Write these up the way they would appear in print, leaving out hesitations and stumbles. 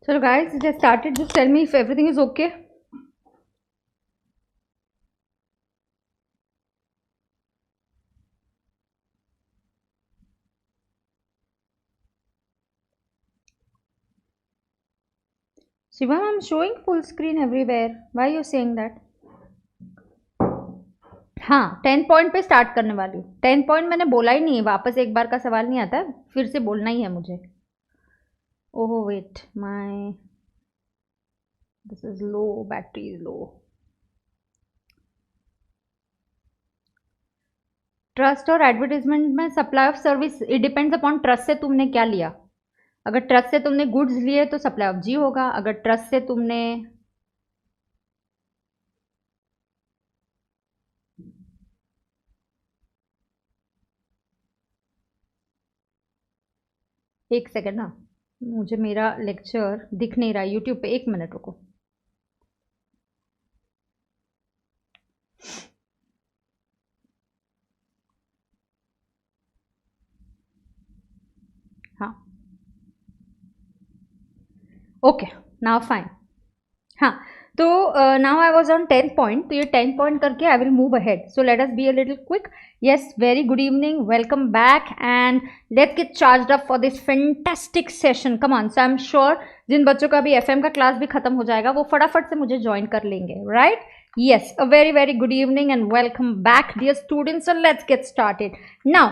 So guys, it has started. Just tell me if everything is okay. Shivam, I'm showing full screen everywhere. Why are you saying that? हाँ 10 point पे start करने वाली हूँ. 10 point मैंने बोला ही नहीं है. वापस एक बार का सवाल नहीं आता, फिर से बोलना ही है मुझे. Oh wait, my this is low, battery is low. Trust और एडवर्टीजमेंट में supply of service, it depends upon trust से तुमने क्या लिया. अगर ट्रस्ट से तुमने गुड्स लिए तो सप्लाई ऑफ जी होगा. अगर ट्रस्ट से तुमने एक सेकेंड ना, मुझे मेरा लेक्चर दिख नहीं रहा है यूट्यूब पे. एक मिनट रुको. हाँ ओके, नाउ फाइन. हाँ तो now I was on 10 point. तो ये 10 पॉइंट करके I will move ahead. So let us be a little quick. Yes, very good evening, welcome back and let's get charged up for this fantastic session. Come on. So I am sure जिन बच्चों का भी FM का class भी खत्म हो जाएगा वो फटाफट से मुझे ज्वाइन कर लेंगे, right? Yes, a very very good evening and welcome back dear students. So let's get started now.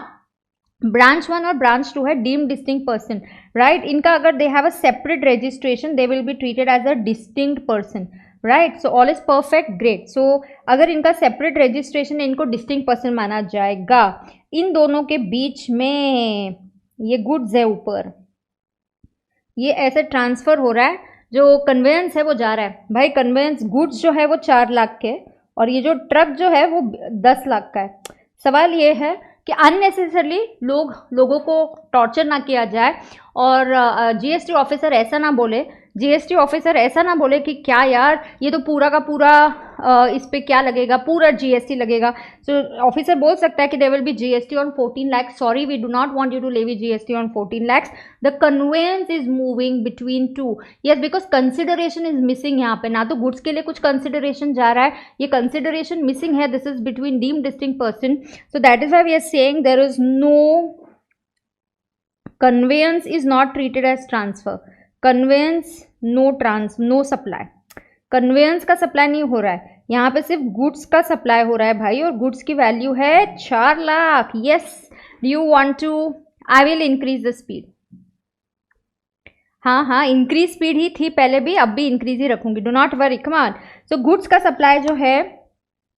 Branch 1 और ब्रांच 2 है डीम्ड डिस्टिंक्ट पर्सन, राइट? इनका अगर they have a separate registration they will be treated as a distinct person, right? So all is perfect, great. So अगर इनका separate registration है इनको distinct person माना जाएगा. इन दोनों के बीच में ये गुड्स है ऊपर, ये ऐसे ट्रांसफर हो रहा है. जो कन्वेंस है वो जा रहा है. भाई कन्वेंस गुड्स जो है वो 4 लाख के और ये जो ट्रक जो है वो 10 लाख का है. सवाल ये है कि अननेसेसरली लोगों को टॉर्चर ना किया जाए और जीएसटी ऑफिसर ऐसा ना बोले. जीएसटी ऑफिसर ऐसा ना बोले कि क्या यार ये तो पूरा का पूरा इस पे क्या लगेगा, पूरा जीएसटी लगेगा. सो ऑफिसर बोल सकता है कि there will be GST on 14 lakh. Sorry, we do not want you to levy GST on 14 lakhs. The conveyance is moving between two. Yes, because consideration is missing. यहाँ पे ना तो गुड्स के लिए कुछ कंसिडरेशन जा रहा है, ये कंसिडरेशन मिसिंग है. This is between deemed distinct person. So that is why we are saying there is no conveyance is not treated as transfer. conveyance no supply. Conveyance का सप्लाई नहीं हो रहा है, यहाँ पे सिर्फ गुड्स का सप्लाई हो रहा है भाई. और गुड्स की वैल्यू है 4 lakh. Yes, you want to, I will increase the speed. हाँ इंक्रीज स्पीड ही थी पहले भी, अब भी इंक्रीज ही रखूंगी. Do not worry, come on. So goods का सप्लाई जो है,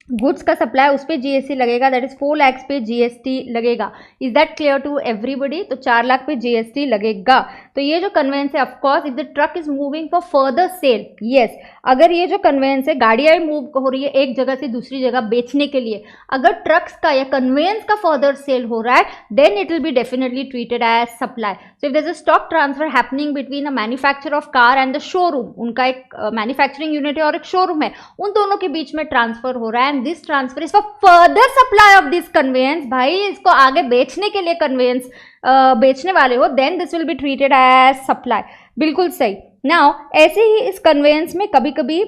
गुड्स का सप्लाई उस पर जीएसटी लगेगा. दैट इज 4 लाख पे जीएसटी लगेगा. Is that clear to everybody? तो 4 लाख पे जीएसटी लगेगा. तो ये जो कन्वेंस है, of course if the truck is moving for further sale, yes, अगर ये जो कन्वेंस है गाड़ियां मूव हो रही है एक जगह से दूसरी जगह बेचने के लिए, अगर ट्रक्स का या कन्वेंस का फर्दर सेल हो रहा है then it will be definitely treated as supply. So if there is a stock transfer happening between a manufacture of car and the showroom, उनका एक मैन्युफैक्चरिंग यूनिट है और एक शोरूम है, उन दोनों के बीच में ट्रांसफर हो रहा है. This transfer is for further supply of this conveyance. भाई इसको आगे बेचने के लिए कन्वेंस बेचने वाले हो, then this will be treated as supply. बिल्कुल सही. नाउ ऐसे ही इस कन्वेंस में कभी कभी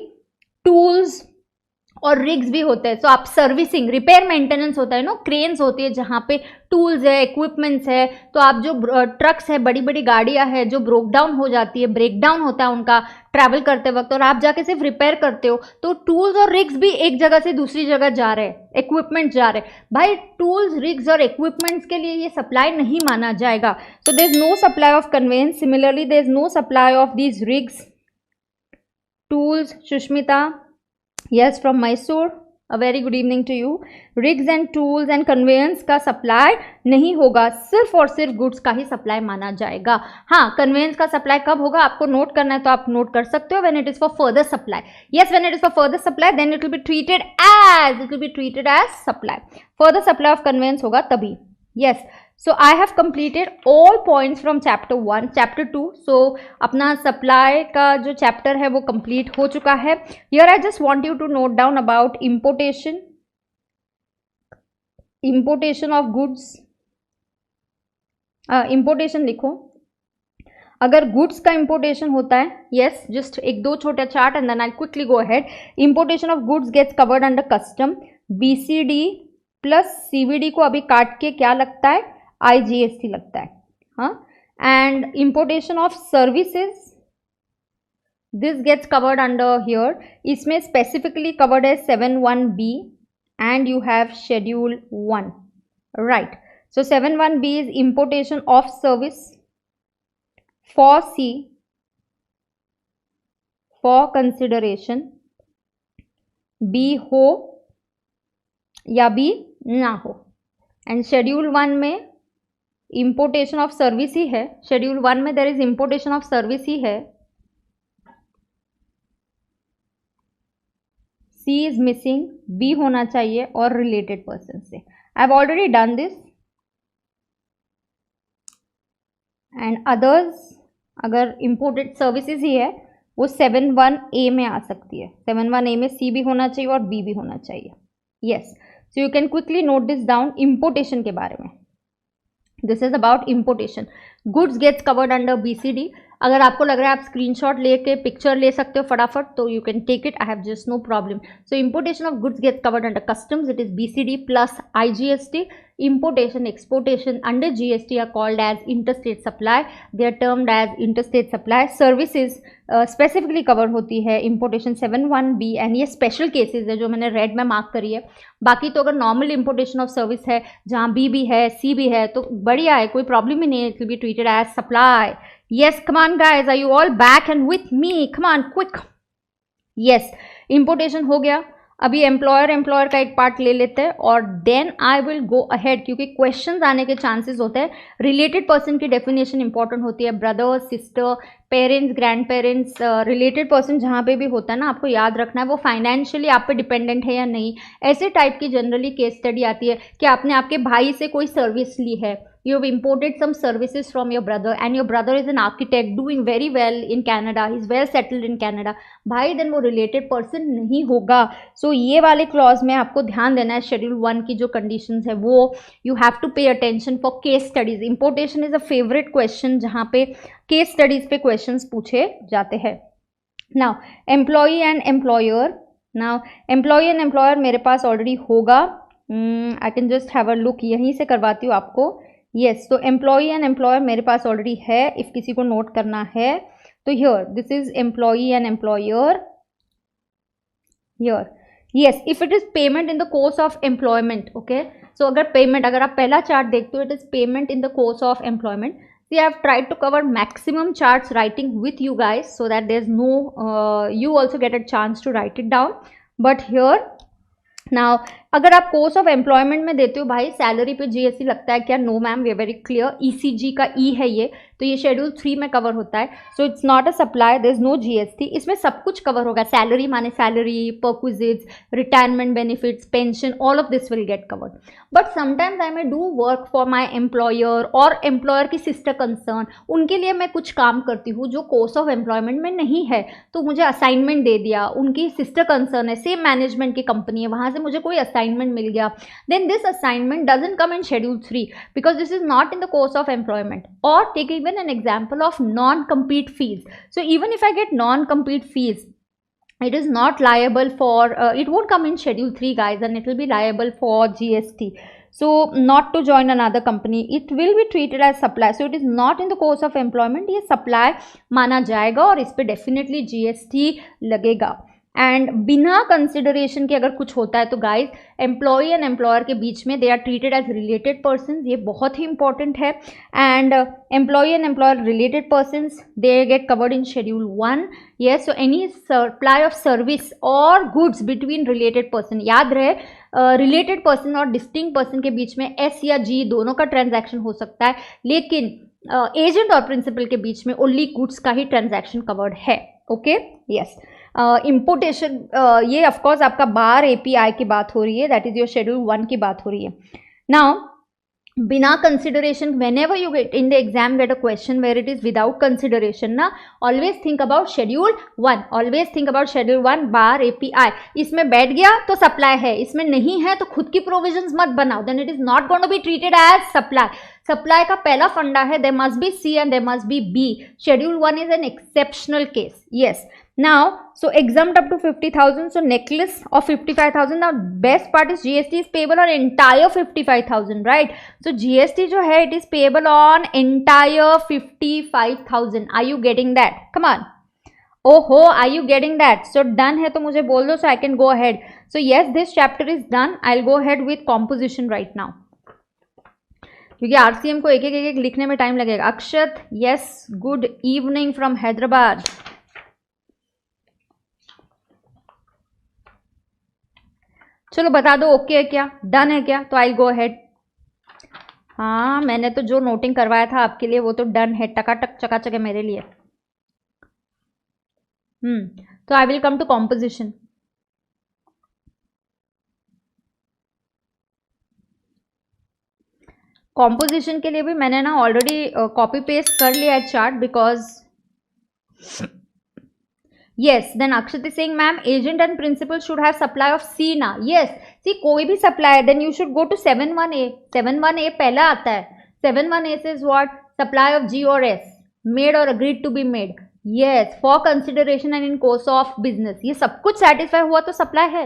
टूल्स और रिग्स भी होते हैं. सो आप सर्विसिंग, रिपेयर मेंटेनेंस होता है नो, क्रेन्स होती है जहाँ पे टूल्स है, इक्विपमेंट्स है. तो आप जो ट्रक्स है, बड़ी बड़ी गाड़ियाँ है जो ब्रोक डाउन हो जाती है, ब्रेक डाउन होता है उनका ट्रैवल करते वक्त, और आप जाके सिर्फ रिपेयर करते हो, तो टूल्स और रिग्स भी एक जगह से दूसरी जगह जा रहे हैं, इक्विपमेंट जा रहे हैं. भाई टूल्स, रिग्स और इक्विपमेंट्स के लिए ये सप्लाई नहीं माना जाएगा. So there is no supply of conveyance. Similarly there is no supply of these rigs, tools. Sushmita, yes from Mysore, a very good evening to you. Rigs and tools and conveyance का supply नहीं होगा, सिर्फ और सिर्फ goods का ही supply माना जाएगा। हाँ, कन्वेयंस का सप्लाई कब होगा आपको नोट करना है तो आप नोट कर सकते हो, when it is for further supply. Yes, when it is for further supply then it will be treated as supply. Further supply of conveyance होगा तभी। Yes, so I have completed all points from chapter 1, chapter 2, so अपना supply का जो chapter है वो complete हो चुका है। Here I just want you to note down about importation of goods, importation लिखो। अगर गुड्स का इंपोर्टेशन होता है, यस, जस्ट एक दो छोटा chart and then I quickly go ahead. Importation of goods gets covered under custom, BCD plus CVD को अभी काट के क्या लगता है, IGST लगता है। हाँ, and importation of services this gets covered under here, इसमें स्पेसिफिकली कवर्ड है 7(1)B and you have schedule 1, right. So 7(1)B is importation of service for C for consideration, B हो या B ना हो, एंड शेड्यूल 1 में importation of service ही है। Schedule 1 में there is importation of service ही है। C इज मिसिंग, B होना चाहिए और रिलेटेड पर्सन से। I have already done this and others, अगर इंपोर्टेड सर्विसेज ही है वो 7(1)A में आ सकती है। 7(1)A में C भी होना चाहिए और B भी होना चाहिए। Yes, so you can quickly note this down importation के बारे में। This is about importation. Goods gets covered under BCD। अगर आपको लग रहा है आप स्क्रीनशॉट लेके पिक्चर ले सकते हो फटाफट तो you can take it, I have just no problem. So importation of goods gets covered under customs, it is BCD plus IGST। Importation, exportation under GST are called as interstate supply. They are termed as interstate supply. Services specifically cover होती है importation 7(1)B and ये special cases है जो मैंने red में mark करी है। बाकी तो अगर normal importation of service है जहाँ B भी है C भी है तो बढ़िया है, कोई प्रॉब्लम ही नहीं है, it will be treated as supply. Yes, come on guys, are you all back and with me? Come on, quick. Yes, importation हो गया। अभी एम्प्लॉयर का एक पार्ट ले लेते हैं और then I will go ahead, क्योंकि क्वेश्चंस आने के चांसेस होते हैं। रिलेटेड पर्सन की डेफिनेशन इंपॉर्टेंट होती है, brother, sister, parents, grandparents, related person जहाँ पे भी होता है ना, आपको याद रखना है वो फाइनेंशियली आप पे डिपेंडेंट है या नहीं। ऐसे टाइप की जनरली केस स्टडी आती है कि आपने आपके भाई से कोई सर्विस ली है, you have imported some services from your brother and your brother is an architect doing very well in Canada, he is well settled in Canada, भाई देन वो related person नहीं होगा। सो ये वाले क्लॉज में आपको ध्यान देना है। शेड्यूल 1 की जो कंडीशंस है वो you have to pay attention for case studies. Importation is a favourite question जहाँ पे केस स्टडीज पे क्वेश्चंस पूछे जाते हैं। Now employee and employer, now employee and employer मेरे पास ऑलरेडी होगा, I can just have a look, यहीं से करवाती हूँ आपको। यस, तो एम्प्लॉई एंड एम्प्लॉयर मेरे पास ऑलरेडी है, इफ किसी को नोट करना है तो here this is employee and employer here. Yes, if it is payment in the course of employment, okay, so अगर पेमेंट, अगर आप पहला चार्ट देखते हो it is payment in the course of employment. See, I have tried to cover maximum charts writing with you guys so that there's no you also get a chance to write it down. But here now, अगर आप course of employment में देते हो भाई salary पे GST लगता है क्या? No ma'am, we are very clear. ECG का E है ये, तो ये शेड्यूल 3 में कवर होता है। So it's not a supply, there is no GST। इसमें सब कुछ कवर होगा, सैलरी माने salary, perquisites, retirement benefits, pension, all of this will get covered. But sometimes I may do work for my employer और employer की sister concern, उनके लिए मैं कुछ काम करती हूँ जो कोर्स ऑफ एम्प्लॉयमेंट में नहीं है, तो मुझे असाइनमेंट दे दिया, उनकी सिस्टर कंसर्न है, सेम मैनेजमेंट की कंपनी है, वहाँ से मुझे कोई असाइनमेंट मिल गया, then this assignment doesn't come in schedule 3 because this is not in the course of employment. Or take even an example of non-compete fees. So even if I get non-compete fees, it is not liable for it won't come in schedule 3 guys, and it will be liable for GST. So not to join another company, it will be treated as supply. So it is not in the course of employment, ये supply माना जाएगा और इस पे definitely GST लगेगा। And बिना consideration के अगर कुछ होता है तो गाइज एम्प्लॉय एंड एम्प्लॉयर के बीच में they are treated as related person, ये बहुत ही इंपॉर्टेंट है. And employee and employer related person they get covered in schedule 1. yes, so any supply of service or goods between related person, याद रहे related person और distinct person के बीच में एस या जी दोनों का ट्रांजैक्शन हो सकता है, लेकिन एजेंट और प्रिंसिपल के बीच में ओनली गुड्स का ही ट्रांजैक्शन कवर्ड है. Okay, yes. इम्पोर्टेशन, ये ऑफकोर्स आपका बार एपीआई की बात हो रही है, दैट इज योर शेड्यूल 1 की बात हो रही है. नाउ बिना consideration, whenever you get in the exam get a question where it is without consideration ना, always think about schedule 1, always think about schedule 1 bar API. इसमें बैठ गया तो सप्लाई है, इसमें नहीं है तो खुद की प्रोविजंस मत बनाओ, then it is not going to be treated as supply. Supply का पहला फंडा है there must be C and there must be B. Schedule 1 is an exceptional case. Yes. Now, so exempt up to 50,000, so necklace of 55,000. Now, best part is GST is payable on entire 55,000, right? So, GST जो है, it is payable on entire 55,000. Are you getting that? Come on. Oh ho, are you getting that? So, done है तो मुझे बोल दो so I can go ahead. So, yes, this chapter is done. I'll go ahead with composition right now. क्योंकि RCM को एक एक लिखने में टाइम लगेगा. अक्षत, yes, good evening from Hyderabad. चलो बता दो ओके है क्या, डन है क्या, तो आई गो अहेड. हाँ, मैंने तो जो नोटिंग करवाया था आपके लिए वो तो डन है, टकाटक चकाचक है मेरे लिए. तो I will come to composition. Composition के लिए भी मैंने ना ऑलरेडी कॉपी पेस्ट कर लिया है chart, because yes, then Akshat is saying ma'am agent and principal should have supply of C ना. yes, see कोई भी supplier then you should go to 71A. 71A पहला आता है. 71A says what? supply of G or S made or agreed to be made. yes, for consideration and in course of business. ये सब कुछ satisfy हुआ तो supply है.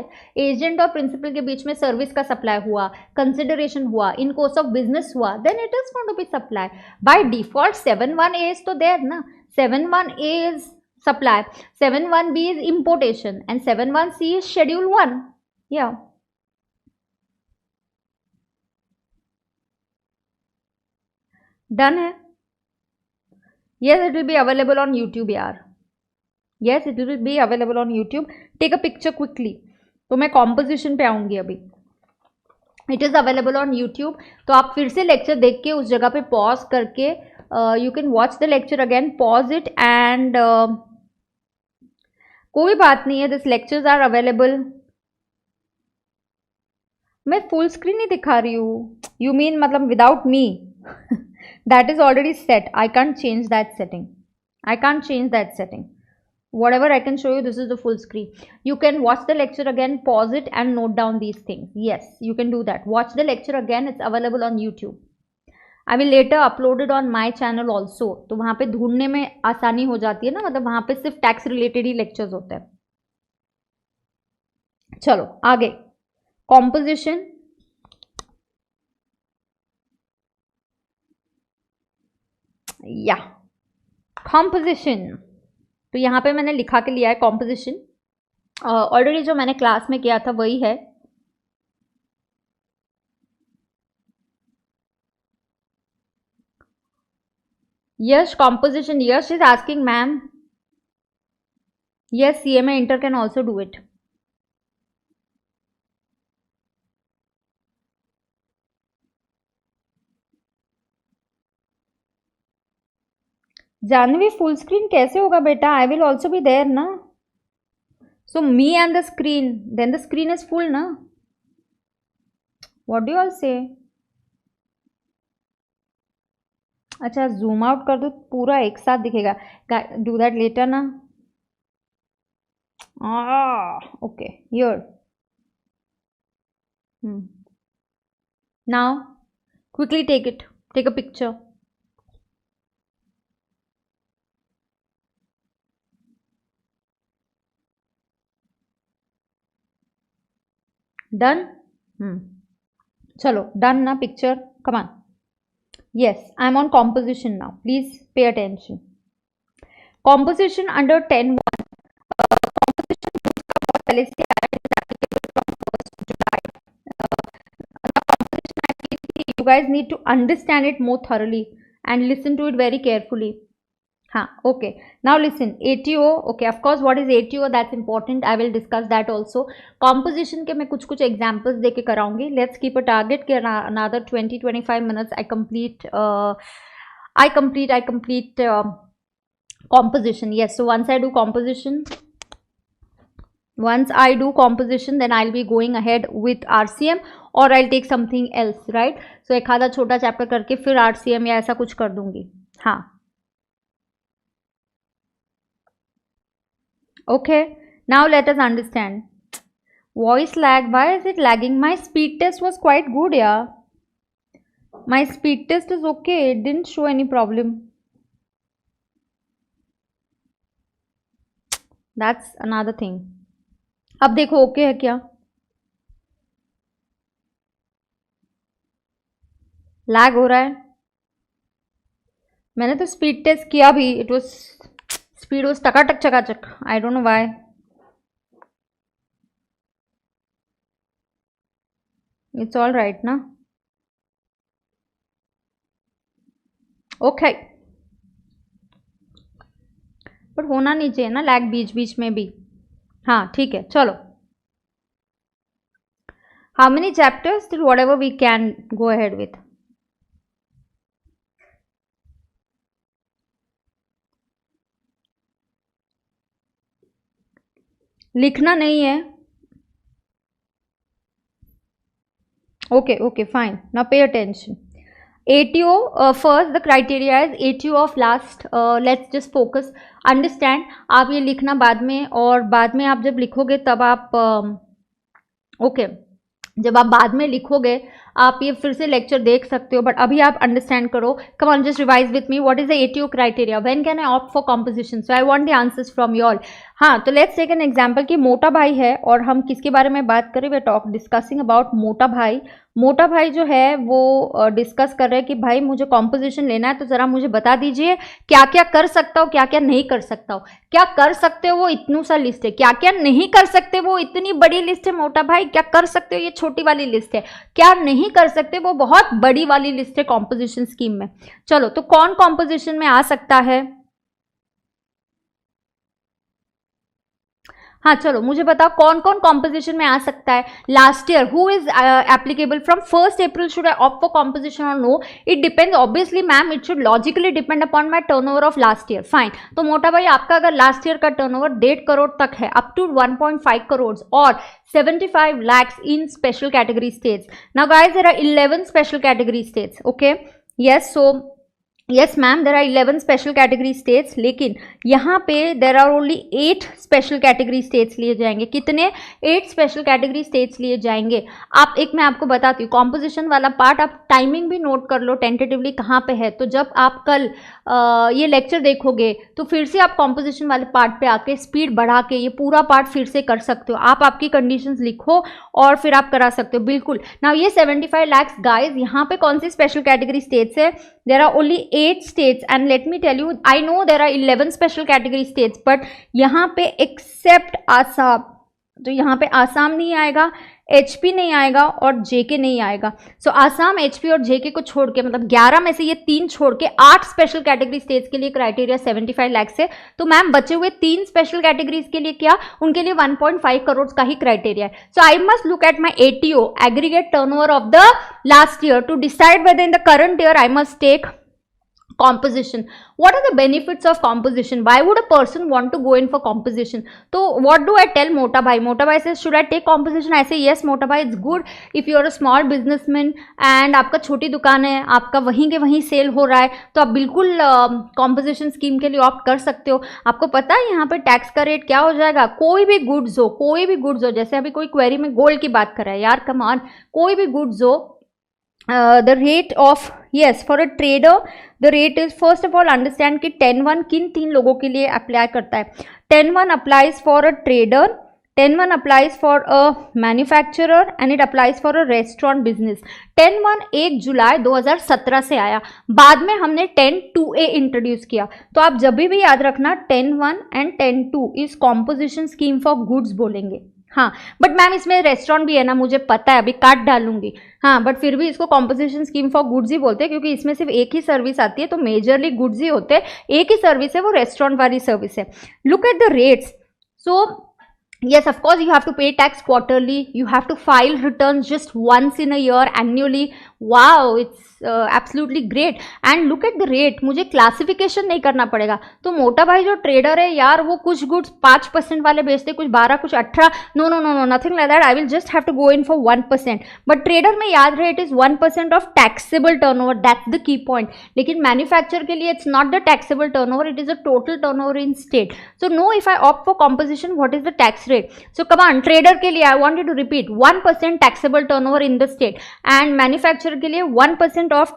agent और principal के बीच में service का supply हुआ, consideration हुआ, in course of business हुआ, then it is going to be supply. by default 71A is तो there ना. 71A is supply, 71B is importation and 71C is schedule 1. yeah, done है. yes, it will be available on YouTube यार. yes, it will be available on YouTube. take a picture quickly. तो मैं composition पे आऊंगी अभी. it is available on YouTube. तो आप फिर से लेक्चर देख के उस जगह पे पॉज करके you can watch the lecture again, pause it and कोई बात नहीं है, दिस लेक्चर्स आर अवेलेबल. मैं फुल स्क्रीन ही दिखा रही हूँ. यू मीन मतलब without me? That is already set. I can't change that setting. I can't change that setting. whatever I can show you, this is the full screen. You can watch the lecture again, pause it and note down these things. yes, you can do that. watch the lecture again, it's available on YouTube. I will later upload it on my channel also. तो वहाँ पे ढूंढने में आसानी हो जाती है ना, मतलब वहाँ पे सिर्फ टैक्स रिलेटेड ही लेक्चर्स होते हैं. चलो आगे. कॉम्पोजिशन. या कॉम्पोजिशन, तो यहाँ पे मैंने लिखा के लिया है कॉम्पोजिशन. ऑलरेडी जो मैंने क्लास में किया था वही है. Yes, composition. Yes, she's asking, ma'am. Yes, CMA Inter can also do it. Janvi full screen कैसे होगा बेटा? I will also be there ना. So me and the screen, then the screen is full ना. What do you all say? अच्छा, zoom out कर दो, पूरा एक साथ दिखेगा. डू दैट लेटर ना. Okay, here. Now quickly take it, take a picture. Done. चलो डन ना picture. Come on. Yes, I am on composition now. Please pay attention. Composition under 10.1. Composition पहले से you guys need to understand it more thoroughly and listen to it very carefully. Okay, now listen. ATO, okay, of course, what is ATO? That's important. I will discuss that also. Composition के मैं कुछ examples देके कराऊंगी. Let's keep a target कि another 20-25 minutes I complete composition. Yes, so once I do composition, then I'll be going ahead with RCM or I'll take something else, right? So एक आधा छोटा chapter करके फिर RCM या ऐसा कुछ कर दूंगी. Okay, now let us understand. Voice lag, why is it lagging? My speed test was quite good, yeah. My speed test is okay, it didn't show any problem. That's another thing. अब देखो okay है क्या? Lag हो रहा है? मैंने तो speed test किया भी, इट वाज स्पीड वाज टकाटक चकाचक. I don't know why. It's all right ना? ओके, बट होना नहीं चाहिए ना लैग बीच बीच में भी. ठीक है, चलो. How many chapters? Till whatever we can go ahead with. लिखना नहीं है. Okay, fine. Now pay attention. ATO, first the criteria is ATO of last. Let's just focus. Understand, आप ये लिखना बाद में, और बाद में आप जब लिखोगे तब आप जब आप बाद में लिखोगे आप ये फिर से लेक्चर देख सकते हो, बट अभी आप अंडरस्टैंड करो. Come on, just revise with me. What is the ATO criteria? When can I opt for composition? So I want the answers from you all. तो लेट्स टेक एन एग्जांपल कि मोटा भाई है और हम किसके बारे में बात करें? वी आर डिस्कसिंग अबाउट मोटा भाई. मोटा भाई जो है वो डिस्कस कर रहे हैं कि भाई मुझे कॉम्पोजिशन लेना है, तो ज़रा मुझे बता दीजिए क्या क्या कर सकता हूँ, क्या क्या नहीं कर सकता हूँ. क्या कर सकते हो वो इतनू सा लिस्ट है, क्या क्या नहीं कर सकते वो इतनी बड़ी लिस्ट है. मोटा भाई क्या कर सकते हो ये छोटी वाली लिस्ट है, क्या नहीं कर सकते वो बहुत बड़ी वाली लिस्ट है कॉम्पोजिशन स्कीम में. चलो, तो कौन कॉम्पोजिशन में आ सकता है? चलो मुझे बताओ कौन कौन कॉम्पोजिशन में आ सकता है. Last year who is applicable from 1st April should I opt for composition or no? It depends obviously ma'am, it should logically depend upon my turnover of last year. Fine. तो मोटा भाई आपका अगर last year का turnover 1.5 crore तक है, up to 1.5 crore और 75 lakhs in special category states. Now guys, there are 11 special category states. Okay, yes, so yes ma'am, there are 11 special category states. लेकिन यहाँ पे there are only 8 special category states लिए जाएंगे. कितने? 8 special category states लिए जाएंगे. आप एक मैं आपको बताती हूँ, कॉम्पोजिशन वाला पार्ट आप टाइमिंग भी नोट कर लो टेंटेटिवली कहाँ पे है. तो जब आप कल ये लेक्चर देखोगे तो फिर से आप कॉम्पोजिशन वाले पार्ट पे आके स्पीड बढ़ा के ये पूरा पार्ट फिर से कर सकते हो. आप आपकी कंडीशंस लिखो और फिर आप करा सकते हो. बिल्कुल. नाउ ये 75 lakhs गाइज, यहाँ पे कौन सी स्पेशल कैटेगरी स्टेट्स है? There are only 8 states and let me tell you, I know there are 11 special category states, but यहाँ पे except आसाम, तो यहाँ पे आसाम नहीं आएगा, HP नहीं आएगा और JK नहीं आएगा. सो आसाम, HP और JK को छोड़ के, मतलब 11 में से ये 3 छोड़ के 8 स्पेशल कैटेगरी स्टेट्स के लिए क्राइटेरिया 75 lakhs है. तो मैम बचे हुए 3 स्पेशल कैटेगरीज के लिए क्या? उनके लिए 1.5 करोड़ का ही क्राइटेरिया है. So I must look at my ATO, aggregate turnover of the last year, to decide whether in the current year I must take composition. What are the benefits of composition? Why would a person want to go in for composition? So what do I tell Mota Bhai? Mota Bhai says, should I take composition? I say yes Mota Bhai, it's good if you are a small businessman and आपका छोटी दुकान है, आपका वहीं के वहीं cell हो रहा है, तो आप बिल्कुल कॉम्पोजिशन स्कीम के लिए ऑप्ट कर सकते हो. आपको पता है यहाँ पे टैक्स का रेट क्या हो जाएगा? कोई भी गुड्स हो, जैसे अभी कोई क्वेरी में गोल्ड की बात कर रहा है, यार कम ऑन, कोई भी गुड्स हो, the rate of, yes, for a trader the rate is, first of all understand कि 10(1) किन 3 लोगों के लिए अप्लाई करता है. 10(1) applies for a trader, 10(1) applies for a manufacturer and it applies for a restaurant business. 10(1) 1 जुलाई 2017 से आया, बाद में हमने 10(2)A इंट्रोड्यूस किया. तो आप जब भी याद रखना 10(1) एंड 10(2) इस कॉम्पोजिशन स्कीम फॉर गुड्स बोलेंगे. हाँ बट मैम इसमें रेस्टोरेंट भी है ना, मुझे पता है, अभी काट डालूंगी। हाँ बट फिर भी इसको कॉम्पोजिशन स्कीम फॉर गुड्स ही बोलते हैं, क्योंकि इसमें सिर्फ एक ही सर्विस आती है, तो मेजरली गुड्स ही होते हैं, एक ही सर्विस है, वो रेस्टोरेंट वाली सर्विस है। Look at the rates. So yes, of course you have to pay tax quarterly, you have to file returns just once in a year annually. Wow, it's absolutely great. And look at the rate, मुझे classification नहीं करना पड़ेगा। तो मोटा भाई जो trader है यार, वो कुछ गुड्स 5% वाले बेचते, कुछ 12, कुछ 18, no no no no, nothing like that, I will just have to go in for 1%। But trader में याद रहे, it is 1% of taxable turnover, that's the key point. लेकिन मैन्युफैक्चर के लिए it's not the taxable turnover, it is a total turnover in state. So no, if I opt for composition, what is the tax rate? So come on, trader के लिए I want you to repeat 1% taxable turnover in the state, and manufacturer के लिए 1% of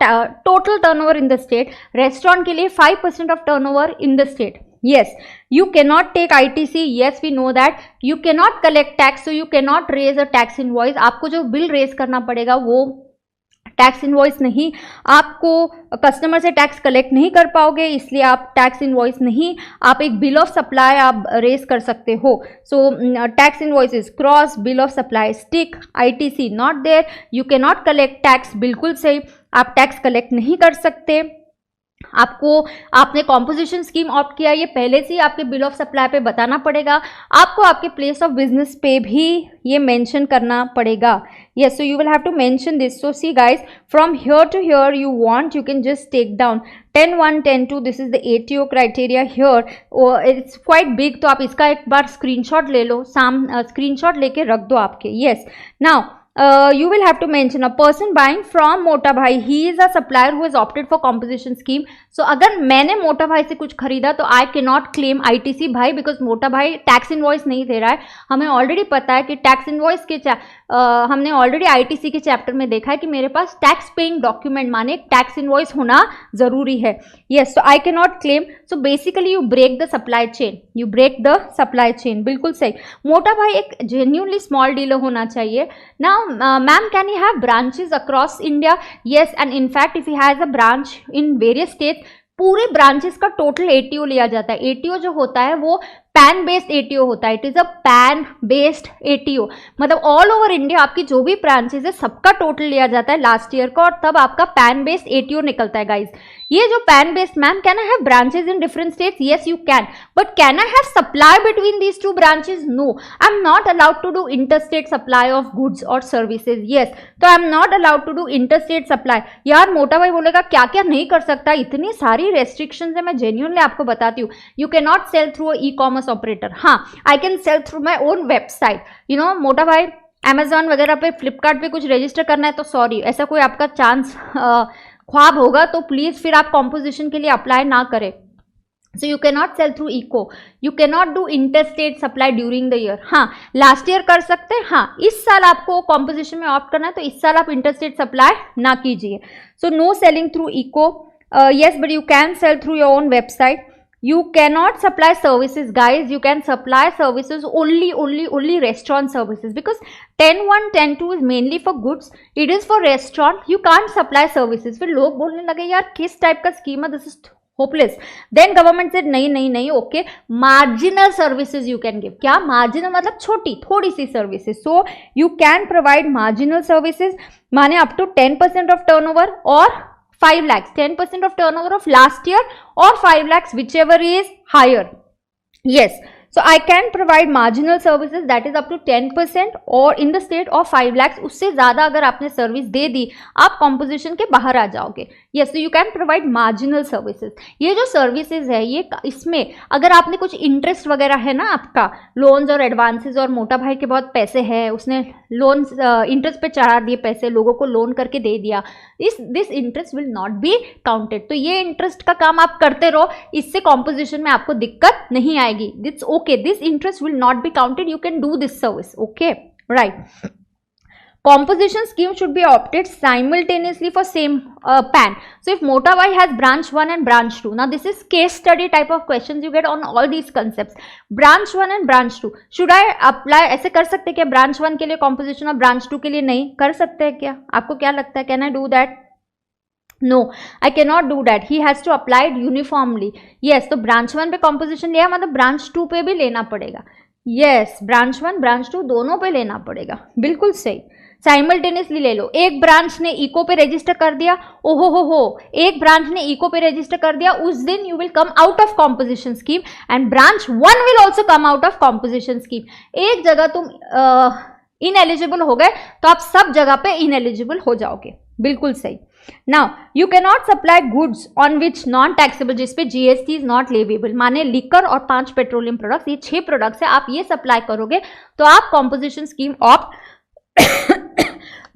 total turnover in the state, restaurant के लिए 5% of turnover in the state. Yes, you cannot take ITC, yes we know that, you cannot collect tax, so you cannot raise a tax invoice, आपको जो bill raise करना पड़ेगा वो tax invoice नहीं, आपको customer से टैक्स कलेक्ट नहीं कर पाओगे, इसलिए आप टैक्स इनवॉइस नहीं, आप एक बिल ऑफ सप्लाई आप रेज कर सकते हो। So tax invoice is cross, bill of supply stick, ITC not there, you can not collect tax, बिल्कुल सही, आप टैक्स कलेक्ट नहीं कर सकते। आपने कॉम्पोजिशन स्कीम ऑप्ट किया, ये पहले से ही आपके बिल ऑफ सप्लाई पे बताना पड़ेगा, आपको आपके प्लेस ऑफ बिजनेस पे भी ये मेंशन करना पड़ेगा। yes, so you will have to mention this. So see guys, from here to here you want, you can just take down 10(1), 10(2), this is the ATO criteria here, it's quite big, तो आप इसका एक बार screenshot ले लो, screenshot लेके रख दो आपके। yes, now you will have to mention a person buying from मोटा भाई, he is a supplier who has opted for composition scheme. So अगर मैंने मोटा भाई से कुछ खरीदा तो I cannot claim ITC भाई, because मोटा भाई टैक्स इनवॉइस नहीं दे रहा है। हमें ऑलरेडी पता है कि टैक्स इनवॉइस के हमने ऑलरेडी ITC के चैप्टर में देखा है कि मेरे पास टैक्स पेइंग डॉक्यूमेंट माने टैक्स इनवॉइस होना जरूरी है। yes, so I cannot claim, so basically you break the supply chain, you break the supply chain, बिल्कुल सही। मोटा भाई एक genuinely small dealer होना चाहिए। now ma'am, can he have branches across India? yes, and in fact if he has a branch in various states, पूरे branches का total ATO लिया जाता है। ATO जो होता है वो पैन बेस्ड ATO होता है, it is a pan based ATO, मतलब ऑल ओवर इंडिया आपकी जो भी ब्रांचेस है सबका टोटल लिया जाता है लास्ट ईयर का, और तब आपका पैन बेस्ड ATO निकलता है गाइज। ये जो PAN based, ma'am can I have branches in different states? Yes you can, but can I have supply between these two branches? No, I am not allowed to do interstate supply of goods और services. Yes, तो I am not allowed to do interstate supply. यार मोटा भाई बोलेगा क्या क्या नहीं कर सकता, इतनी सारी रेस्ट्रिक्शंस है, मैं जेन्युइनली आपको बताती हूँ। You can not sell through e commerce operator, हाँ I can sell through my own website, you know मोटा भाई अमेजॉन वगैरह पे, फ्लिपकार्ट पे कुछ रजिस्टर करना है तो सॉरी, ऐसा कोई आपका चांस ख्वाब होगा तो प्लीज फिर आप कॉम्पोजिशन के लिए अप्लाई ना करें। So you can not sell through ECO, you can not do interstate supply during the year. हाँ लास्ट ईयर कर सकते हैं, हाँ इस साल आपको कॉम्पोजिशन में ऑप्ट करना है तो इस साल आप इंटरस्टेट सप्लाई ना कीजिए। So no selling through ECO, yes, but you can sell through your own website. You cannot supply services, guys. You can supply services only restaurant services, because 10(1), 10(2) is mainly for goods. It is for restaurant. You can't supply services. फिर लोग बोलने लगे यार किस type का scheme है, this is hopeless. Then government से नहीं okay, marginal services you can give. क्या मार्जिनल मतलब छोटी थोड़ी सी services. So you can provide marginal services, माने up to 10% of turnover or 5 lakhs, 10% of turnover of last year or 5 lakhs, whichever is higher. Yes, so I can provide marginal services that is up to 10% or in the state of 5 lakhs. उससे ज़्यादा अगर आपने service दे दी आप composition के बाहर आ जाओगे। yes, so you can provide marginal services. ये जो सर्विसेज है ये इसमें अगर आपने कुछ इंटरेस्ट वगैरह है ना, आपका लोन्स और एडवांसेस, और मोटा भाई के बहुत पैसे हैं, उसने लोन्स इंटरेस्ट पे चढ़ा दिए पैसे, लोगों को लोन करके दे दिया, this interest will not be counted. तो ये इंटरेस्ट का काम आप करते रहो, इससे कॉम्पोजिशन में आपको दिक्कत नहीं आएगी। That's okay, this interest will not be counted, you can do this service. Okay right. Composition scheme should be opted simultaneously for same PAN. So if Mota Bhai has branch 1 and branch 2, now this is case study type of questions you get on all these concepts. Branch 1 and branch 2, should I apply? ऐसे कर सकते हैं क्या branch 1 के लिए composition और branch 2 के लिए नहीं कर सकते हैं क्या? आपको क्या लगता है, can I do that? No, I cannot do that. He has to apply it uniformly. Yes, तो branch 1 पे composition लिया मतलब branch 2 पे भी लेना पड़ेगा। यस, ब्रांच 1 ब्रांच 2 दोनों पे लेना पड़ेगा, बिल्कुल सही। साइमल्टेनियसली ले लो, एक ब्रांच ने इको पे रजिस्टर कर दिया, ओहो हो, एक ब्रांच ने इको पे रजिस्टर कर दिया, उस दिन you will come out of composition scheme and branch 1 will also come out of composition scheme. एक जगह तुम इनएलिजिबल हो गए तो आप सब जगह पे इनएलिजिबल हो जाओगे, बिल्कुल सही। Now you can not supply goods on which non taxable, जिसपे जीएसटी इज नॉट लेवेबल, माने लिकर और 5 पेट्रोलियम प्रोडक्ट्स, ये 6 प्रोडक्ट्स है, आप ये सप्लाई करोगे तो आप composition scheme opt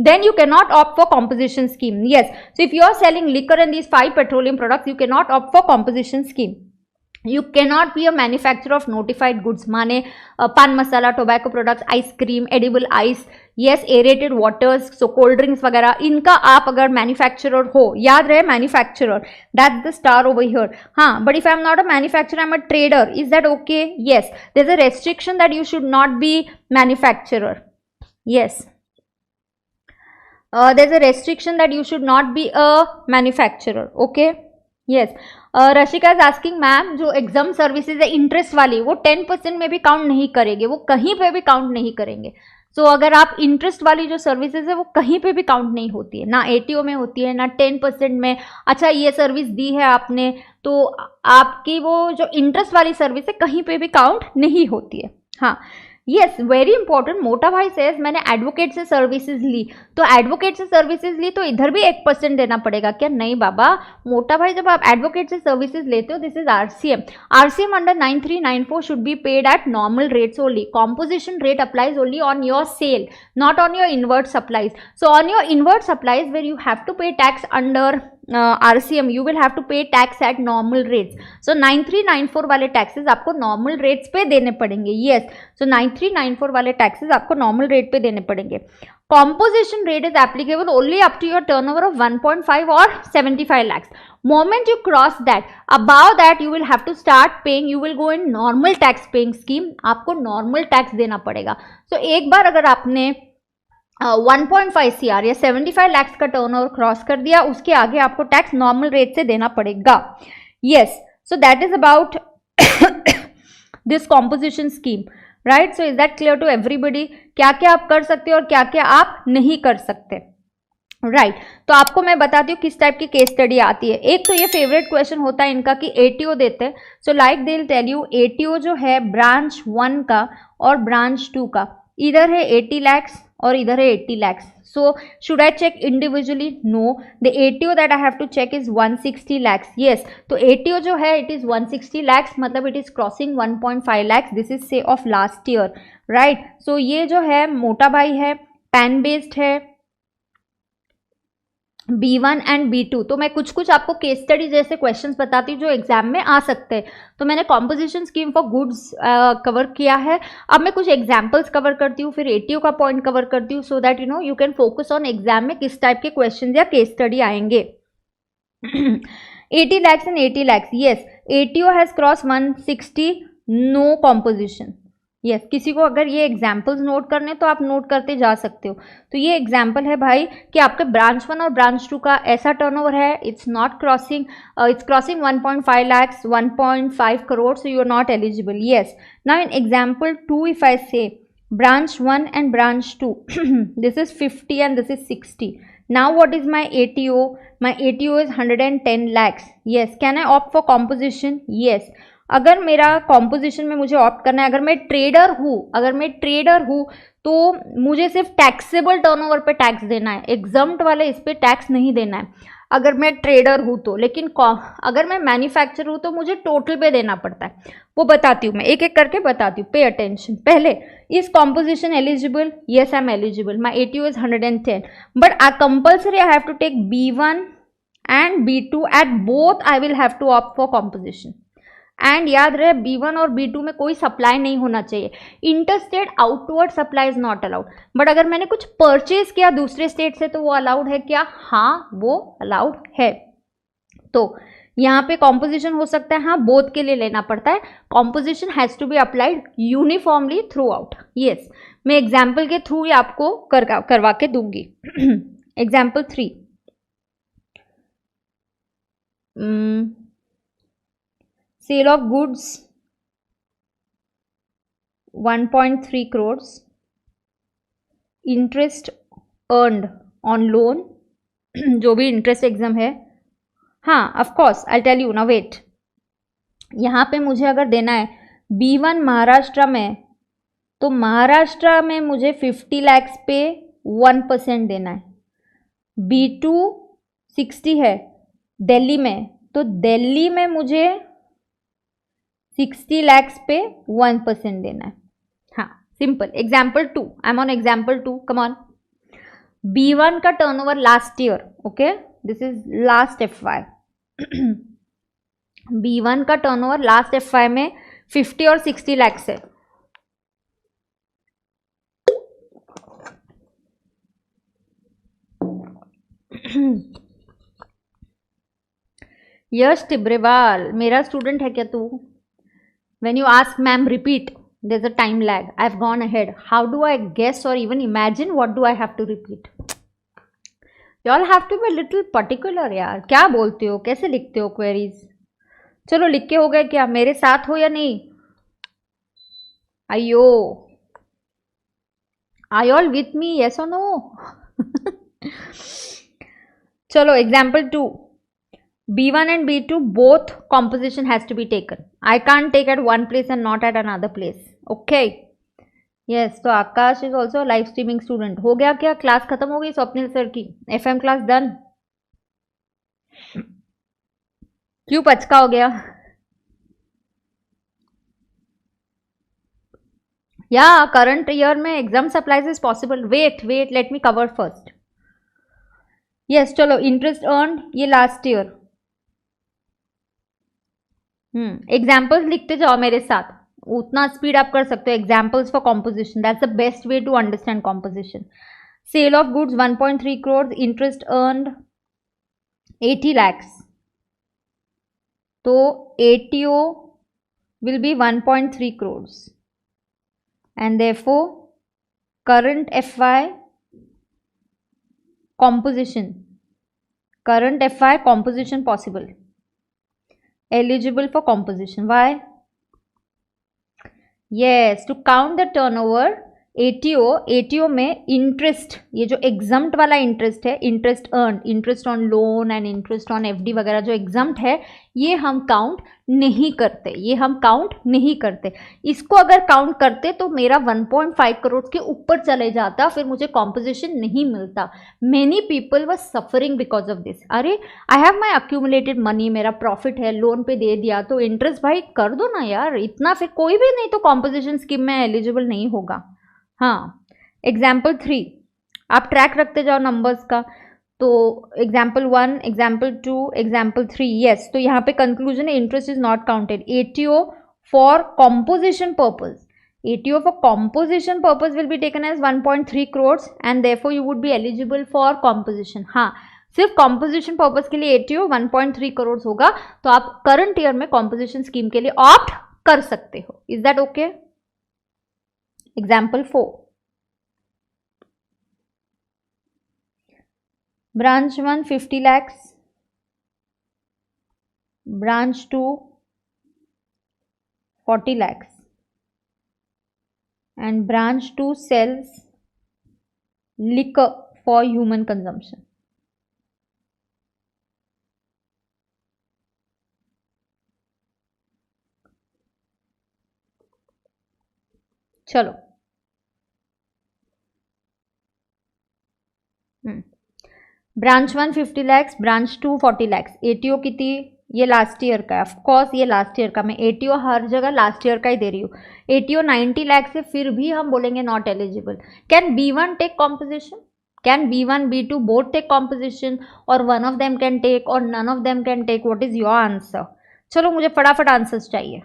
then you cannot opt for composition scheme. Yes, so if you are selling liquor and these 5 petroleum products, you cannot opt for composition scheme. You cannot be a manufacturer of notified goods, माने pan masala, tobacco products, ice cream, edible ice, yes, aerated waters, so cold drinks वगैरह, इनका आप अगर manufacturer हो, याद रहे manufacturer, that's the star over here. हाँ, but if I am not a manufacturer, I am a trader, is that okay? Yes, there is a restriction that you should not be manufacturer. Yes, there's a restriction that you should not be a manufacturer. Okay, yes. Rashika is asking, ma'am जो exam services है interest वाली, वो 10% में भी count नहीं करेंगे, वो कहीं पे भी काउंट नहीं करेंगे। सो अगर आप इंटरेस्ट वाली जो सर्विसेज है वो कहीं पे भी काउंट नहीं होती है, ना एटीओ में होती है, ना 10% में। अच्छा, ये सर्विस दी है आपने तो आपकी वो जो इंटरेस्ट वाली सर्विस है कहीं पे भी काउंट नहीं होती है। हाँ, यस, वेरी इंपॉर्टेंट। मोटा भाई सेज मैंने एडवोकेट से सर्विसेज ली, तो एडवोकेट से सर्विसेज ली तो इधर भी 1% देना पड़ेगा क्या? नहीं बाबा, मोटा भाई जब आप एडवोकेट से सर्विसेज लेते हो, this is RCM. RCM under 9394 should be paid at normal rates only. Composition rate applies only on your sale, not on your inward supplies. So on your inward supplies where you have to pay tax under RCM, you will have to pay tax at normal rates. So 9394 वाले taxes आपको normal rates पे देने पड़ेंगे। Yes, सो 9394 वाले taxes आपको normal rate पे देने पड़ेंगे। Composition rate is applicable only up to your turnover of 1.5 or 75 lakhs. Moment you cross that, above that you will have to start paying, you will go in normal tax paying scheme. आपको normal tax देना पड़ेगा। So एक बार अगर आपने 1.5 CR या 75 लाख का turnover cross कर दिया, उसके आगे आपको टैक्स नॉर्मल रेट से देना पड़ेगा। Yes, so that is about this composition scheme, right? So is that clear to everybody? क्या क्या आप कर सकते हो और क्या क्या आप नहीं कर सकते, राइट? तो आपको मैं बताती हूँ किस टाइप की केस स्टडी आती है। एक तो ये फेवरेट क्वेश्चन होता है इनका कि एटीओ देते हैं। So like they will tell you ATO जो है ब्रांच 1 का और ब्रांच 2 का, इधर है 80 lakhs और इधर है 80 lakhs. So should I check individually? No. The ATO that I have to check is 160 lakhs. Yes. तो ATO जो है it is 160 lakhs, मतलब it is crossing 1.5 lakhs. This is say of last year, right? So ये जो है मोटा भाई है, पैन बेस्ड है, B1 एंड B2। तो मैं कुछ कुछ आपको केस स्टडी जैसे क्वेश्चंस बताती हूँ जो एग्जाम में आ सकते हैं। तो मैंने composition scheme for goods cover किया है। अब मैं कुछ एग्जांपल्स कवर करती हूँ, फिर एटीओ का पॉइंट कवर करती हूँ, so that you can focus on exam में किस टाइप के क्वेश्चन या केस स्टडी आएंगे। 80 lakhs and 80 lakhs. Yes, ATO has crossed 160, no composition. Yes किसी को अगर ये एग्जाम्पल्स नोट करने तो आप नोट करते जा सकते हो। तो ये एग्जाम्पल है भाई कि आपके ब्रांच 1 और ब्रांच 2 का ऐसा टर्नओवर है, it's not crossing, it's crossing 1.5 lakhs, 1.5 crore, so you are not eligible. Yes, now in example 2 if I say branch 1 and branch 2 this is 50 and this is 60. Now what is my ATO? My ATO is 110 lakhs. Yes, can I opt for composition? Yes. अगर मेरा composition में मुझे opt करना है, अगर मैं trader हूँ तो मुझे सिर्फ टैक्सेबल टर्नओवर पे टैक्स देना है, एग्जम्प्ट वाले इस पे टैक्स नहीं देना है अगर मैं ट्रेडर हूँ तो। लेकिन अगर मैं मैन्युफैक्चरर हूँ तो मुझे टोटल पे देना पड़ता है। वो बताती हूँ मैं, एक एक करके बताती हूँ, पे अटेंशन। पहले, is composition eligible? Yes, I am eligible, my ATO is 110, but I compulsory I have to take B1 and B2, at both I will have to opt for composition. And याद रहे B1 और B2 में कोई supply नहीं होना चाहिए, interstate outward supply is not allowed. But अगर मैंने कुछ परचेज किया दूसरे स्टेट से तो वो अलाउड है क्या? हाँ, वो अलाउड है। तो यहाँ पे कॉम्पोजिशन हो सकता है, हाँ, बोथ के लिए लेना पड़ता है। Composition has to be applied uniformly throughout. Yes, मैं एग्जाम्पल के थ्रू ही आपको करवा के दूंगी। Example 3, sale of goods 1.3 crores, interest earned on loan, जो भी इंटरेस्ट एग्जाम है. हाँ of course I tell you ना, वेट. यहाँ पे मुझे अगर देना है B1 महाराष्ट्र में, तो महाराष्ट्र में मुझे 50 lakhs पे 1% देना है. B2 60 है दिल्ली में, तो दिल्ली में मुझे 60 lakhs पे 1% देना है. हाँ simple. Example 2, I am on example 2, come on. B1 का turnover last year, okay this is last FY. B1 का टर्नओवर लास्ट FY में 50 और 60 lakhs है. यश टिब्रेवाल, मेरा स्टूडेंट है क्या तू? When you ask ma'am repeat, there's a time lag. I've gone ahead. How do I guess or even imagine what do I have to repeat? You all have to be a little particular यार. क्या बोलते हो, कैसे लिखते हो queries? चलो लिख के हो गए क्या? मेरे साथ हो या नहीं? अयो, are you all with me? Yes or no? चलो example 2. B1 and B2 both composition has to be taken. I can't take at one place and not at another place. Okay. Yes, तो आकाश is also live streaming student. हो गया क्या? Class खत्म हो गई Swapnil sir की? FM class done. क्यों पचका हो गया? Yeah, current year में exam supplies is possible. Wait, let me cover first. Yes, चलो interest earned ये last year. एग्जाम्पल्स लिखते जाओ मेरे साथ, उतना स्पीड आप कर सकते हो. Examples for composition, that's the best way to understand composition. Sale of goods 1.3 crores, interest earned 80 lakhs, तो ATO will be 1.3 crores and therefore current FY composition possible. Eligible for composition. Why? Yes, to count the turnover, ATO में interest, ये जो exempt वाला interest है, interest earn, interest on loan and interest on FD वगैरह जो exempt है, ये हम काउंट नहीं करते. इसको अगर काउंट करते तो मेरा 1.5 करोड़ के ऊपर चले जाता, फिर मुझे कॉम्पोजिशन नहीं मिलता. Many people were suffering because of this. अरे I have my accumulated money, मेरा प्रॉफिट है, लोन पे दे दिया, तो इंटरेस्ट भाई कर दो ना यार, इतना फिर कोई भी नहीं तो कॉम्पोजिशन स्कीम में एलिजिबल नहीं होगा. हाँ एग्जाम्पल 3, आप ट्रैक रखते जाओ नंबर्स का. तो एग्जाम्पल 1, एग्जाम्पल 2, एग्जाम्पल 3. यस, तो यहाँ पे कंक्लूजन है interest is not counted. ATO for composition purpose will be taken as 1.3 crores and therefore you would be eligible for composition. हाँ सिर्फ कॉम्पोजिशन पर्पज के लिए ATO 1.3 crores होगा, तो आप करंट ईयर में कॉम्पोजिशन स्कीम के लिए ऑप्ट कर सकते हो. Is that okay? Example 4. Branch 1 50 lakhs, branch 2 40 lakhs and branch 2 sells liquor for human consumption. चलो branch 1 50 lakhs, branch 2 40 lakhs. ATO कितनी? ये लास्ट ईयर का है, ऑफकोर्स ये लास्ट ईयर का. मैं ATO हर जगह लास्ट ईयर का ही दे रही हूँ. ATO 90 lakhs से फिर भी हम बोलेंगे not eligible. Can B1 take composition? Can B1 B2 both take composition, or one of them can take or none of them can take? What is your answer? चलो मुझे फटाफट आंसर्स चाहिए.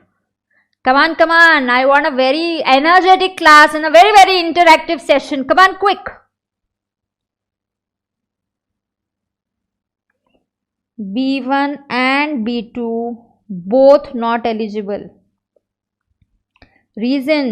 Come on, I want a very energetic class and a very interactive session. Come on, quick. B1 and B2 both not eligible. Reason,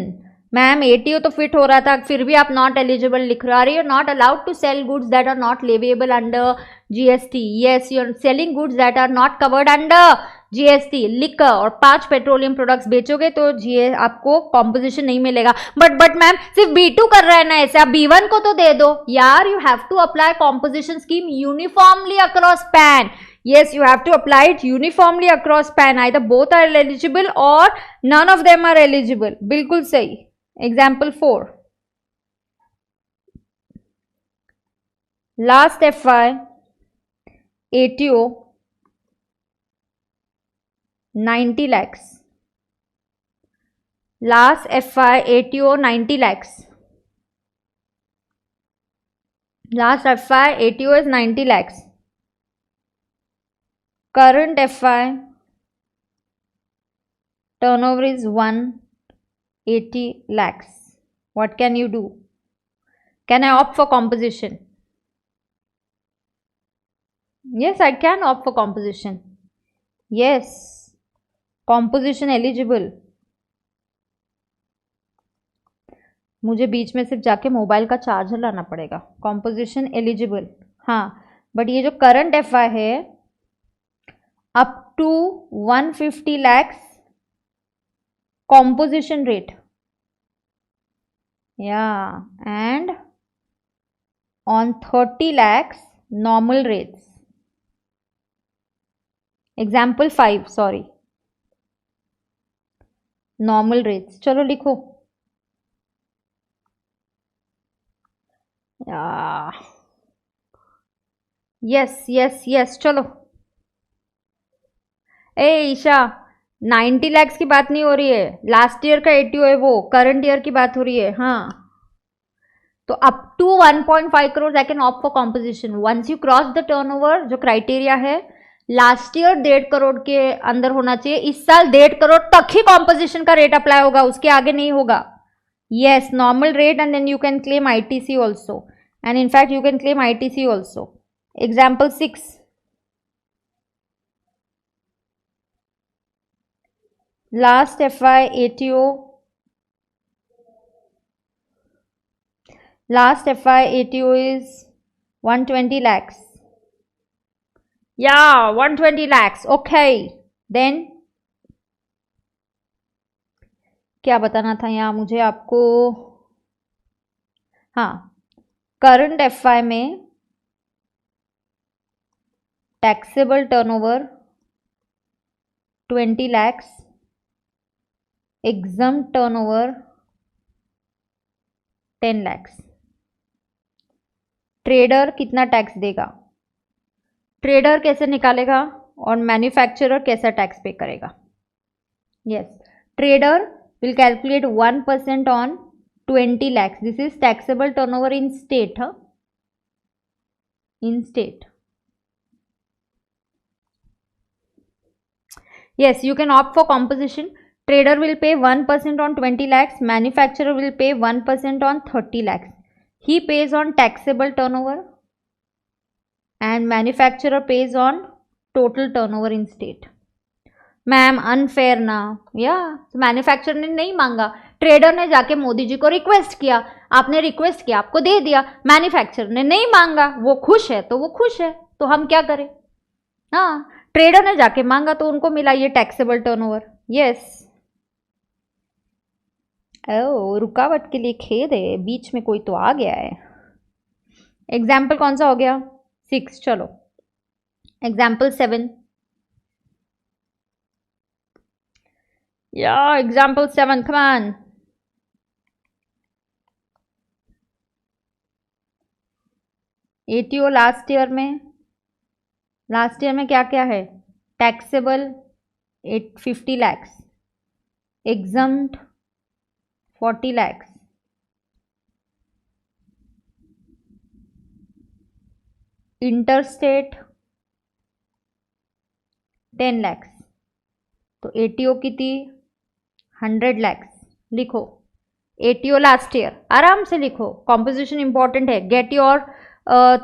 ma'am ATO तो fit हो रहा था, फिर भी आप नॉट एलिजिबल लिख रहे हो. Are you not allowed to sell goods that are not leviable under GST? Yes, you are selling goods that are not covered under GST, liquor और 5 पेट्रोलियम प्रोडक्ट्स बेचोगे तो जीए आपको कॉम्पोजिशन नहीं मिलेगा. बट मैम सिर्फ B2 कर रहा है ना ऐसे, आप B1 को तो दे दो यार. You have to apply composition scheme uniformly across PAN. Yes, you have to apply it uniformly across PAN. Either both are eligible or none of them are eligible. बिल्कुल सही. Example 4. Last FY ATO 90 lakhs. Last FY ATO 90 lakhs. Last FY ATO is 90 lakhs. Current FY turnover is 180 lakhs. What can you do? Can I opt for composition? Yes, I can opt for composition. Yes, composition eligible. मुझे बीच में सिर्फ जाके mobile का charger लाना पड़ेगा. Composition eligible. हाँ, but ये जो करंट FI है up to 150 lakhs composition rate. Yeah, and on 30 lakhs normal rates. Example 5, sorry. Normal rates. चलो लिखो. Yes, चलो. ए ईशा, 90 lakhs की बात नहीं हो रही है. लास्ट ईयर का ATO है वो, करंट ईयर की बात हो रही है. हाँ, तो up to 1.5 crores I can opt for composition. Once you cross the turnover, जो क्राइटेरिया है लास्ट ईयर 1.5 करोड़ के अंदर होना चाहिए. इस साल 1.5 करोड़ तक ही कॉम्पोजिशन का रेट अप्लाई होगा, उसके आगे नहीं होगा. Yes, normal rate, and then you can claim ITC also. And in fact, you can claim ITC also. Example 6. Last FY ATO. Last FY ATO is 120 lakhs. Yeah, 120 lakhs. Okay. Then क्या बताना था यहाँ मुझे आपको. हाँ, current FI में taxable turnover 20 lakhs, एग्जम turnover 10 lakhs. Trader कितना tax देगा, ट्रेडर कैसे निकालेगा, और मैन्युफैक्चरर कैसा टैक्स पे करेगा. Yes, trader will calculate 1% on 20 lakhs. This is taxable turnover in state. Huh? In state. Yes, you can opt for composition. Trader will pay 1% on 20 lakhs. Manufacturer will pay 1% on 30 lakhs. He pays on taxable turnover and manufacturer pays on total turnover in state. Ma'am unfair ना. या manufacturer ने नहीं मांगा, trader ने जाके मोदी जी को request किया, आपने रिक्वेस्ट किया, आपको दे दिया. मैन्युफैक्चरर ने नहीं मांगा, वो खुश है तो वो खुश है, तो हम क्या करें. हाँ, ट्रेडर ने जाके मांगा तो उनको मिला ये टैक्सेबल टर्नओवर. यस. ओ, रुकावट के लिए खेद है, बीच में कोई तो आ गया है. एग्जाम्पल कौन सा हो गया. 6. चलो example 7. Yeah, example 7, come on. ATO last year में क्या क्या है. Taxable 50 lakhs, exempt 40 lakhs, interstate 10 lakhs. तो ATO की थी 100 lakhs. लिखो ATO लास्ट ईयर, आराम से लिखो. कॉम्पोजिशन इंपॉर्टेंट है. Get your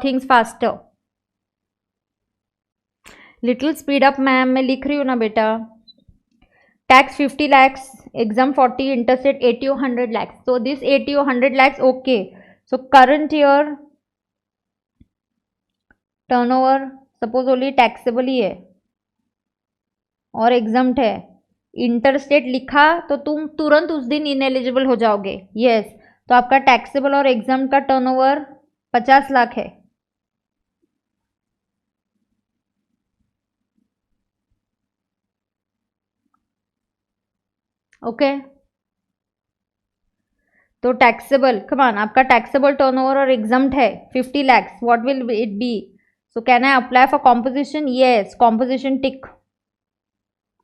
things faster. Little speed up ma'am, मैं लिख रही हूँ ना बेटा. Tax 50 lakhs, exam 40, interstate ATO 100 lakhs. so this ATO 100 lakhs. okay, so current year turnover suppose only taxable ही है और एग्जम्प्ट है, इंटरस्टेट लिखा तो तुम तुरंत उस दिन इनएलिजिबल हो जाओगे। यस, तो आपका टैक्सेबल और एग्जम्प्ट का टर्नओवर 50 लाख है। ओके, तो टैक्सेबल, कम ऑन, आपका टैक्सेबल टर्नओवर और एग्जम्प्ट है 50 lakhs, what will it be? So can I apply for composition? Yes, composition tick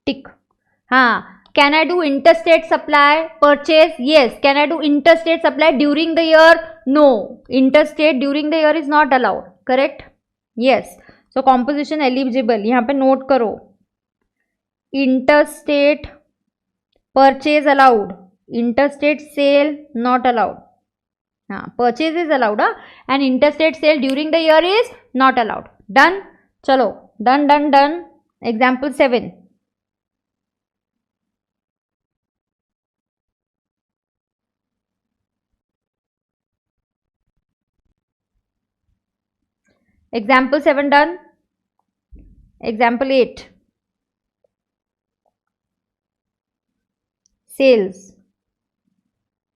tick. हाँ, can I do interstate supply purchase? Yes. Can I do interstate supply during the year? No, interstate during the year is not allowed. Correct? Yes. So composition eligible, यहाँ पे note करो, interstate purchase allowed, interstate sale not allowed. हाँ, purchase is allowed and interstate sale during the year is not allowed. Done? चलो, done done done. Example 7. Example 7 done. Example 8. Sales.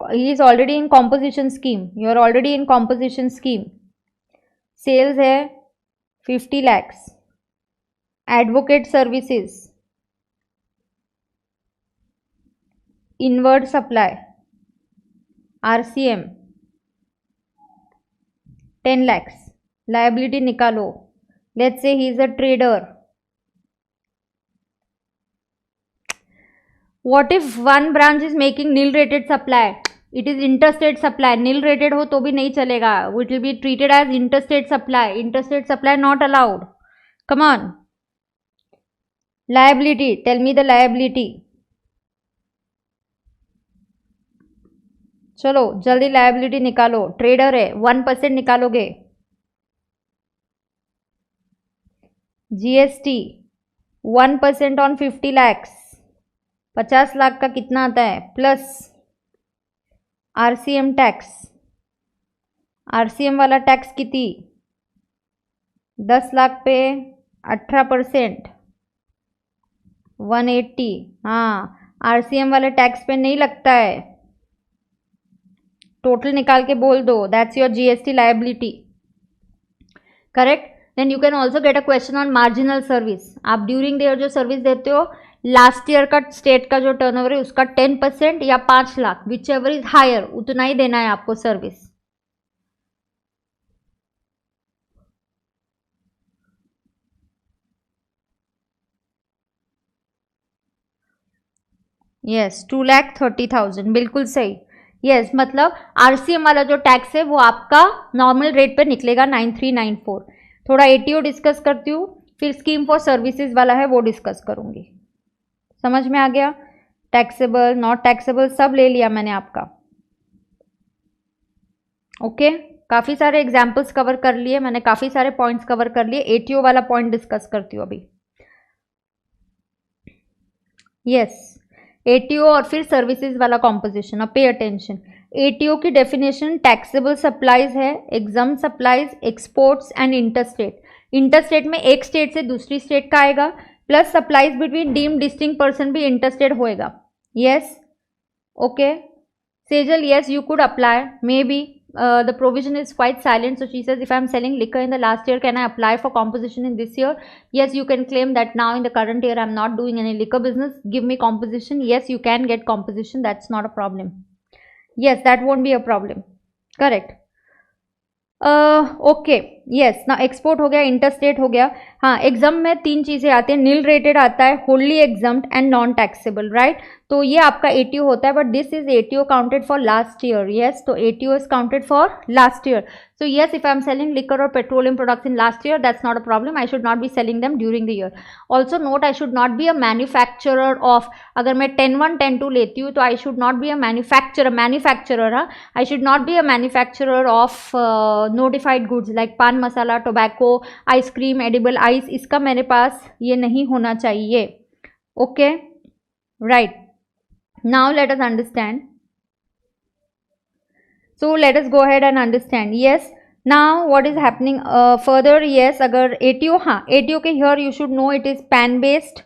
He is already in composition scheme. You are already in composition scheme. Sales है 50 lakhs. Advocate services. Inward supply. RCM 10 lakhs. Liability निकालो. Let's say he is a trader. What if one branch is making nil rated supply? It is interstate supply. Nil rated हो तो भी नहीं चलेगा. It will be treated as interstate supply. Interstate supply not allowed. Come on. Liability. Tell me the liability. चलो जल्दी liability निकालो. Trader है, 1% निकालोगे. जीएसटी 1% ऑन 50 lakhs, 50 लाख का कितना आता है? Plus RCM tax. आरसीएम वाला टैक्स कितनी? 10 लाख पे 18%, 180. हाँ, आरसीएम वाले टैक्स पे नहीं लगता है. टोटल निकाल के बोल दो. That's your GST liability. Correct. Then you can also get a question on marginal service. आप ड्यूरिंग द ईयर जो सर्विस देते हो, लास्ट ईयर का स्टेट का जो टर्नओवर है उसका 10% या 5 lakh, whichever is higher, उतना ही देना है आपको सर्विस. यस, 2,30,000, बिल्कुल सही. यस, मतलब आरसीएम वाला जो टैक्स है वो आपका नॉर्मल रेट पे निकलेगा 9394. थोड़ा एटीओ डिस्कस करती हूँ, फिर स्कीम फॉर सर्विसेज वाला है वो डिस्कस करूंगी. समझ में आ गया? टैक्सेबल, नॉट टैक्सेबल सब ले लिया मैंने आपका. ओके, काफ़ी सारे एग्जाम्पल्स कवर कर लिए मैंने, काफ़ी सारे पॉइंट्स कवर कर लिए. एटीओ वाला पॉइंट डिस्कस करती हूँ अभी. यस, एटीओ और फिर सर्विसेज वाला कॉम्पोजिशन. अब पे अटेंशन. एटीओ की डेफिनेशन टैक्सेबल सप्लाईज है, exam supplies, exports and interstate. Interstate में एक स्टेट से दूसरी स्टेट का आएगा, plus supplies between deemed distinct person भी इंटरस्टेट होएगा. Yes, okay. Sejal, yes, you could apply. Maybe the provision is quite silent. So she says, if I'm selling liquor in the last year, can I apply for composition in this year? Yes, you can claim that now in the current year I'm not doing any liquor business. Give me composition. Yes, you can get composition. That's not a problem. Yes, that won't be a problem. Correct. Okay. Yes, ना export हो गया, interstate हो गया. हाँ, exam में 3 चीज़ें आती हैं. नील रेटेड आता है, wholly exempted and non taxable. Right. तो ये आपका एटीओ होता है, but this is ATO counted for last year. Yes, तो ATO is counted for last year. So yes, if I am selling liquor or petroleum products in last year, that's not a problem. I should not be selling them during the year. Also note, I should not be a manufacturer of, अगर मैं 10(1) 10(2) लेती हूँ तो I should not be a manufacturer. हाँ, I should not be a manufacturer of notified goods like पान मसाला, tobacco, ice cream, edible ice. इसका मेरे पास ये नहीं होना चाहिए. Okay, right. Now let us understand. So let us go ahead and understand. Yes, now what is happening further? Yes, अगर ATO, हाँ, ATO के here you should know it is PAN based.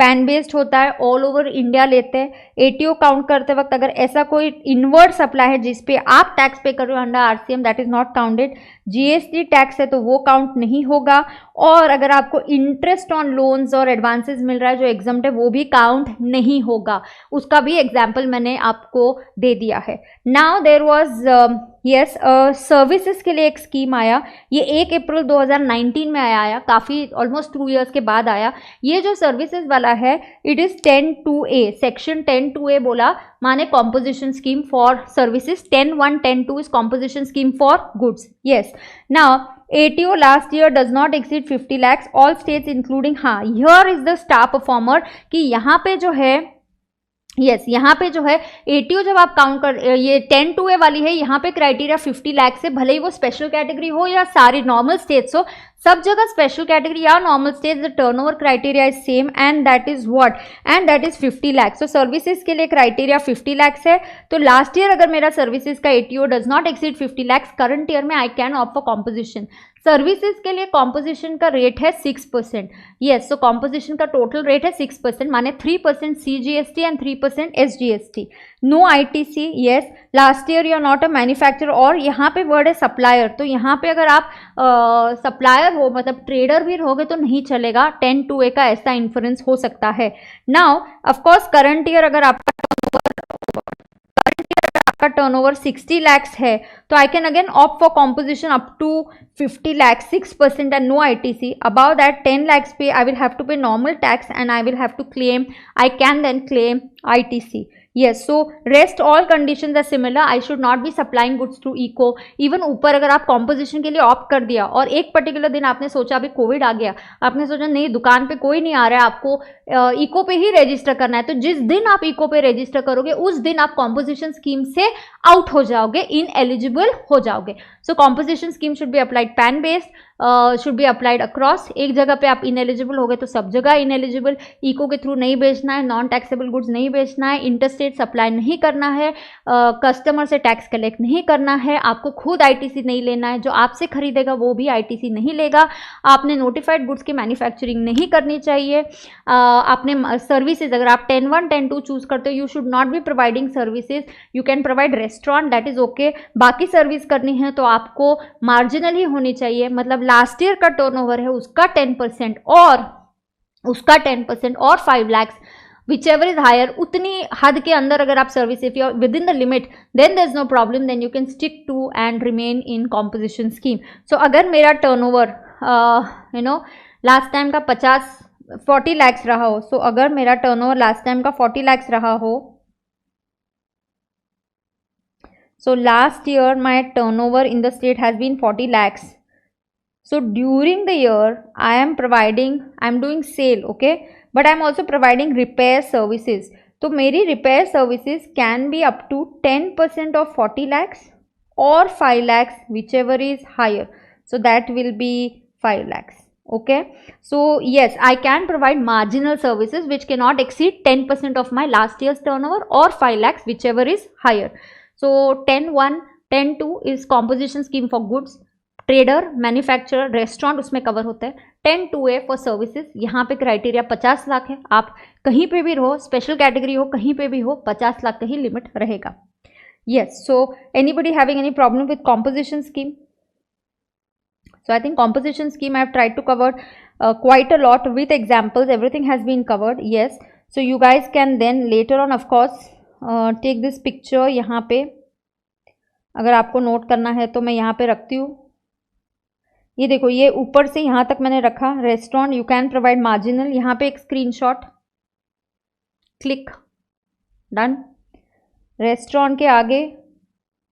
Pan based होता है, all over India लेते हैं। ATO count करते वक्त अगर ऐसा कोई इनवर्ड सप्लाई है जिसपे आप टैक्स पे कर रहे हो under RCM, that is not counted. GST tax है तो वो काउंट नहीं होगा। और अगर आपको इंटरेस्ट ऑन लोन्स और एडवांसेस मिल रहा है जो एग्जम्प्ट है, वो भी काउंट नहीं होगा। उसका भी एग्जाम्पल मैंने आपको दे दिया है। Now there was yes services के लिए एक स्कीम आया, ये 1 अप्रैल 2019 में आया, काफ़ी ऑलमोस्ट 2 ईयर्स के बाद आया। ये जो सर्विसेज वाला है, it is 10(2)(a), section 10(2)(a बोला माने composition scheme for services, 10(1), 10(2) is composition scheme for goods. Yes, now ATO last year does not exceed 50 lakhs, all states including, हाँ here is the star performer कि यहाँ पे जो है यहाँ पे जो है एटीओ जब आप काउंट कर, ये 10(2)(a वाली है, यहाँ पे क्राइटेरिया 50 लाख से, भले ही वो स्पेशल कैटेगरी हो या सारी नॉर्मल स्टेट्स हो, सब जगह स्पेशल कैटेगरी या normal states the turnover criteria is same and that is what, and that is 50 lakh. So services के लिए क्राइटेरिया 50 लाख है। तो लास्ट ईयर अगर मेरा सर्विसेज का ATO does not exceed 50 lakh, current year में I can opt for composition. Services के लिए कॉम्पोजिशन का रेट है 6%। यस, सो कॉम्पोजिशन का टोटल रेट है 6%, माने 3% CGST एंड 3% SGST। No ITC। Yes, last year you are not a manufacturer, और यहाँ पे वर्ड है सप्लायर, तो यहाँ पे अगर आप सप्लायर हो, मतलब ट्रेडर भी रहोगे तो नहीं चलेगा, 10(2)(a का ऐसा इन्फ्लुएंस हो सकता है। नाउ ऑफकोर्स करंट ईयर अगर आपका टर्नओवर 60 lakhs है तो I can again opt for composition up to 50 lakhs, 6% and no ITC। Above that 10 lakhs पे I will have to pay normal tax and I will have to claim, I can then claim ITC। yes, so rest all conditions are similar, I should not be supplying goods to eco। even ऊपर अगर आप composition के लिए opt कर दिया और एक particular दिन आपने सोचा अभी कोविड आ गया, आपने सोचा नहीं दुकान पे कोई नहीं आ रहा है, आपको इको पे ही रजिस्टर करना है, तो जिस दिन आप इको पे रजिस्टर करोगे उस दिन आप कॉम्पोजिशन स्कीम से आउट हो जाओगे, इन एलिजिबल हो जाओगे। So composition scheme should be applied PAN based, should be applied across. एक जगह पे आप इनएलिजिबल हो गए तो सब जगह इनएलिजिबल। इको के थ्रू नहीं बेचना है, नॉन टैक्सेबल गुड्स नहीं बेचना है, इंटरस्टेट सप्लाई नहीं करना है, कस्टमर से टैक्स कलेक्ट नहीं करना है, आपको खुद आईटीसी नहीं लेना है, जो आपसे खरीदेगा वो भी आईटीसी नहीं लेगा, आपने नोटिफाइड गुड्स की मैन्युफैक्चरिंग नहीं करनी चाहिए, आपने सर्विसेज अगर आप 10(1), 10(2) चूज करते हो, you should not be providing services, you can provide restaurant, that is okay. बाकी सर्विस करनी है तो आपको मार्जिनल ही होनी चाहिए, मतलब लास्ट ईयर का टर्नओवर है उसका 10% और 5 lakhs, whichever is higher, उतनी हद के अंदर अगर आप service, if you are within the limit then there is no problem, then you can stick to and remain in composition scheme. So अगर मेरा टर्नओवर लास्ट टाइम का 40 lakhs रहा हो, सो अगर मेरा टर्नओवर लास्ट टाइम का 40 lakhs रहा हो, so last year my turnover in the state has been 40 lakhs. So during the year I am doing sale, okay, but I am also providing repair services. तो मेरी repair services can be up to 10% of 40 lakhs or 5 lakhs, whichever is higher. So that will be 5 lakhs. Okay, so yes, I can provide marginal services which cannot exceed 10% of my last year's turnover or 5 lakhs, whichever is higher. So 10(1), 10(2) is composition scheme for goods, trader, manufacturer, restaurant उसमें cover होता है। 10(2)(a for services, यहाँ पे criteria 50 lakh है, आप कहीं पे भी रहो, स्पेशल कैटेगरी हो, कहीं पे भी हो, 50 लाख का ही लिमिट रहेगा। Yes, so anybody having any problem with composition scheme? So I think composition scheme I have tried to cover quite a lot with examples, everything has been covered. Yes, so you guys can then later on of course take this picture, यहाँ पे अगर आपको note करना है तो मैं यहाँ पे रखती हूँ, ये देखो, ये ऊपर से यहाँ तक मैंने रखा, restaurant, you can provide marginal, यहाँ पे एक स्क्रीनशॉट, क्लिक, डन। रेस्टोरेंट के आगे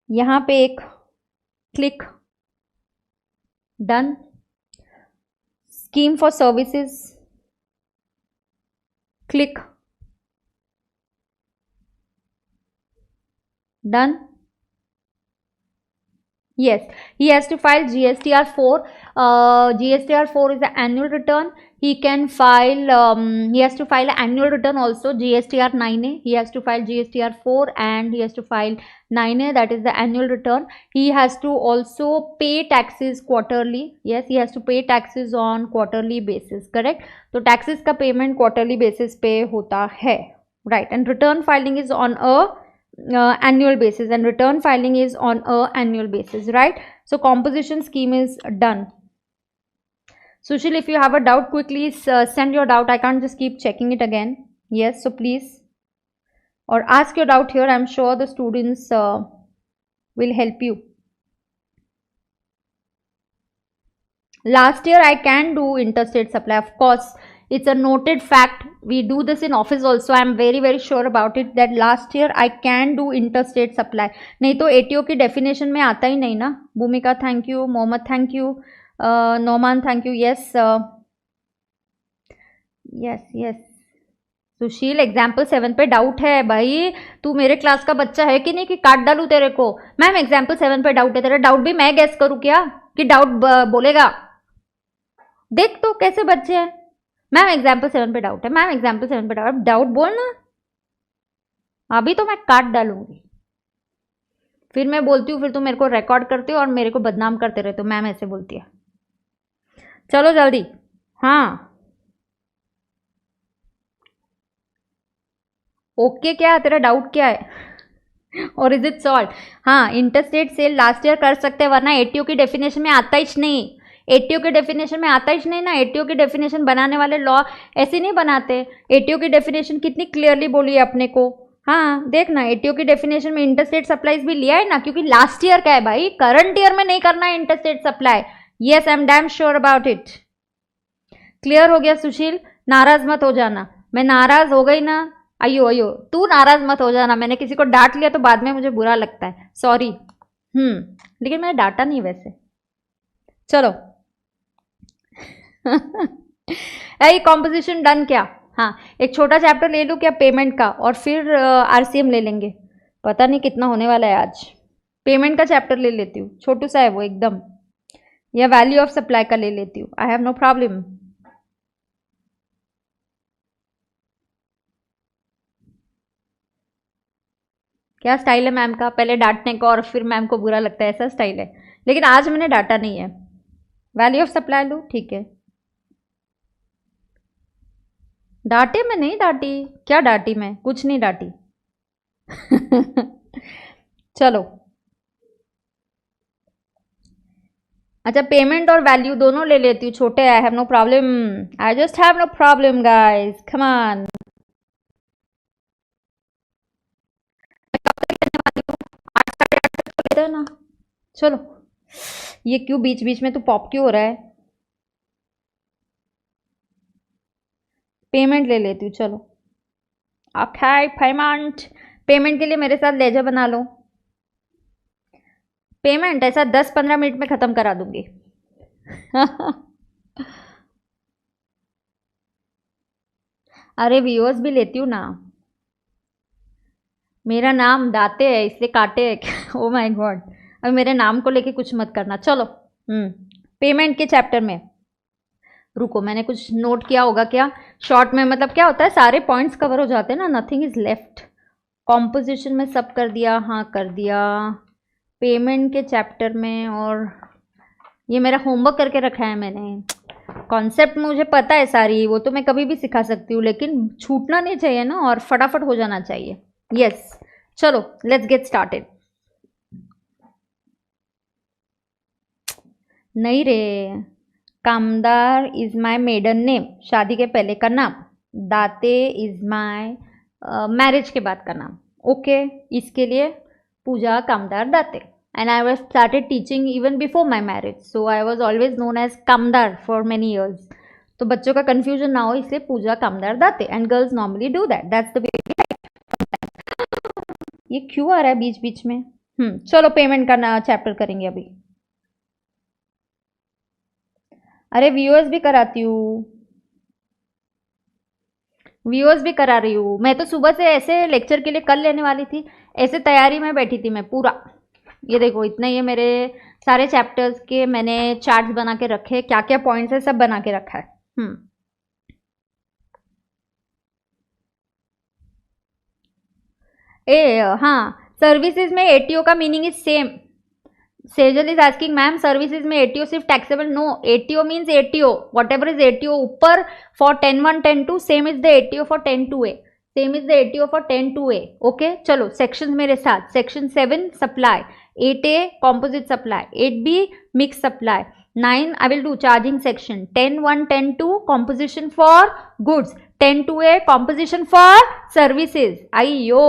यहाँ पे एक click, done. Scheme for services, click, done. Yes, he has to file GSTR4. GSTR4 is the annual return. He can file, he has to file an annual return also, GSTR 9A. He has to file GSTR4 and he has to file 9A, that is the annual return. He has to also pay taxes quarterly. Yes, he has to pay taxes on quarterly basis, correct? तो taxes का payment quarterly basis पे होता है, right? And return filing is on a annual basis, and return filing is on a annual basis, right? So composition scheme is done. Sushil, if you have a doubt, quickly send your doubt. I can't just keep checking it again. Yes, so please, or ask your doubt here. I'm sure the students will help you. Last year I can do interstate supply, of course. It's a noted fact. We do this in office also. I'm very very sure about it that last year I can do interstate supply. नहीं तो ATO की definition में आता ही नहीं ना. Bhumika thank you, Mohammed thank you, Noman thank you. Yes, yes. Sushil, example 7 पे doubt है भाई. तू मेरे क्लास का बच्चा है कि नहीं कि काट डालू तेरे को? मैम एग्जाम्पल 7 पे डाउट है. तेरा डाउट भी मैं गैस करूँ क्या कि डाउट बोलेगा? देख तो कैसे बच्चे हैं. मैम एग्जाम्पल 7 पे डाउट है. मैम एग्जाम्पल 7 पे डाउट. डाउट बोलना, अभी तो मैं काट डालूंगी. फिर मैं बोलती हूँ, फिर तुम मेरे को रिकॉर्ड करते हो और मेरे को बदनाम करते रहते हो. मैम ऐसे बोलती है. चलो जल्दी. हाँ ओके, क्या तेरा डाउट क्या है? और इज इट सॉल्व? हाँ, इंटरस्टेट सेल लास्ट ईयर कर सकते हैं, वरना एटीओ की डेफिनेशन में आता ही नहीं. एटीओ के डेफिनेशन में आता ही नहीं ना. एटीओ की डेफिनेशन बनाने वाले लॉ ऐसे नहीं बनाते. एटीओ की डेफिनेशन कितनी क्लियरली बोली है अपने को. हाँ देखना, एटीओ की डेफिनेशन में इंटरस्टेट सप्लाईज भी लिया है ना, क्योंकि लास्ट ईयर का है भाई, करंट ईयर में नहीं करना है interstate supply. Yes, I am damn sure about it. Clear हो गया सुशील? नाराज मत हो जाना. मैं नाराज हो गई ना, अयो तू नाराज मत हो जाना. मैंने किसी को डांट लिया तो बाद में मुझे बुरा लगता है, सॉरी. लेकिन मैंने डांटा नहीं वैसे. चलो ये कॉम्पोजिशन डन क्या? हाँ, एक छोटा चैप्टर ले लूँ क्या पेमेंट का, और फिर आरसीएम ले लेंगे. पता नहीं कितना होने वाला है आज. पेमेंट का चैप्टर ले लेती हूँ, छोटू सा है वो एकदम, या वैल्यू ऑफ सप्लाई का ले लेती हूँ. I have no problem. क्या स्टाइल है मैम का? पहले डांटने का और फिर मैम को बुरा लगता है, ऐसा स्टाइल है. लेकिन आज मैंने डांटा नहीं है. वैल्यू ऑफ सप्लाई लूँ, ठीक है. डांटे मैं नहीं डांटी. क्या डांटी मैं? कुछ नहीं डांटी. चलो अच्छा, पेमेंट और वैल्यू दोनों ले लेती हूँ छोटे. I have no problem. I just have no problem guys, come on. ना चलो. ये क्यों बीच बीच में तू पॉप क्यों हो रहा है? पेमेंट ले लेती हूँ, चलो. ओके, पेमेंट के लिए मेरे साथ लेजर बना लो. पेमेंट ऐसा 10-15 मिनट में ख़त्म करा दूंगी. अरे व्यूअर्स भी लेती हूँ ना. मेरा नाम दाते है इसलिए काटे है. ओ माय गॉड, अब मेरे नाम को लेके कुछ मत करना. चलो पेमेंट के चैप्टर में रुको. मैंने कुछ नोट किया होगा क्या शॉर्ट में? मतलब क्या होता है, सारे पॉइंट्स कवर हो जाते हैं ना, नथिंग इज लेफ्ट. कॉम्पोजिशन में सब कर दिया. हाँ कर दिया. पेमेंट के चैप्टर में, और ये मेरा होमवर्क करके रखा है मैंने. कॉन्सेप्ट मुझे पता है सारी, वो तो मैं कभी भी सिखा सकती हूँ, लेकिन छूटना नहीं चाहिए ना, और फटाफट हो जाना चाहिए. यस, चलो लेट्स गेट स्टार्टेड. नहीं रे, कामदार इज माय मेडन नेम, शादी के पहले का नाम. दाते इज माय मैरिज के बाद का नाम. ओके, इसके लिए Pooja Kamdar Date. And I was started teaching even before my marriage, so I was always known as Kamdar for many years. तो बच्चों का कंफ्यूजन ना हो इसलिए पूजा Kamdar Date. And girls normally do that, that's the way. ये क्यों आ रहा है बीच बीच में? चलो पेमेंट का चैप्टर करेंगे अभी. अरे व्यूअर्स भी कराती हूँ, व्यूअर्स भी करा रही हूँ. मैं तो सुबह से ऐसे लेक्चर के लिए कल लेने वाली थी, ऐसे तैयारी में बैठी थी मैं पूरा. ये देखो इतने ये मेरे सारे चैप्टर्स के मैंने चार्ट्स बना के रखे, क्या क्या पॉइंट्स है सब बना के रखा है। हाँ, सर्विसेज में एटीओ का meaning is same. Sejal is asking ma'am services में एटीओ सिर्फ taxable? No, ATO means ATO, whatever is ATO ऊपर for 10(1), 10(2), same is the ATO for 10(2)A, same is the ATO for 10(2)A। Okay, चलो section मेरे साथ। Section 7 supply, 8A composite supply, 8B mix supply, 9 I will do charging section, 10(1), 10(2) composition for goods, 10(2)A composition for services। आइयो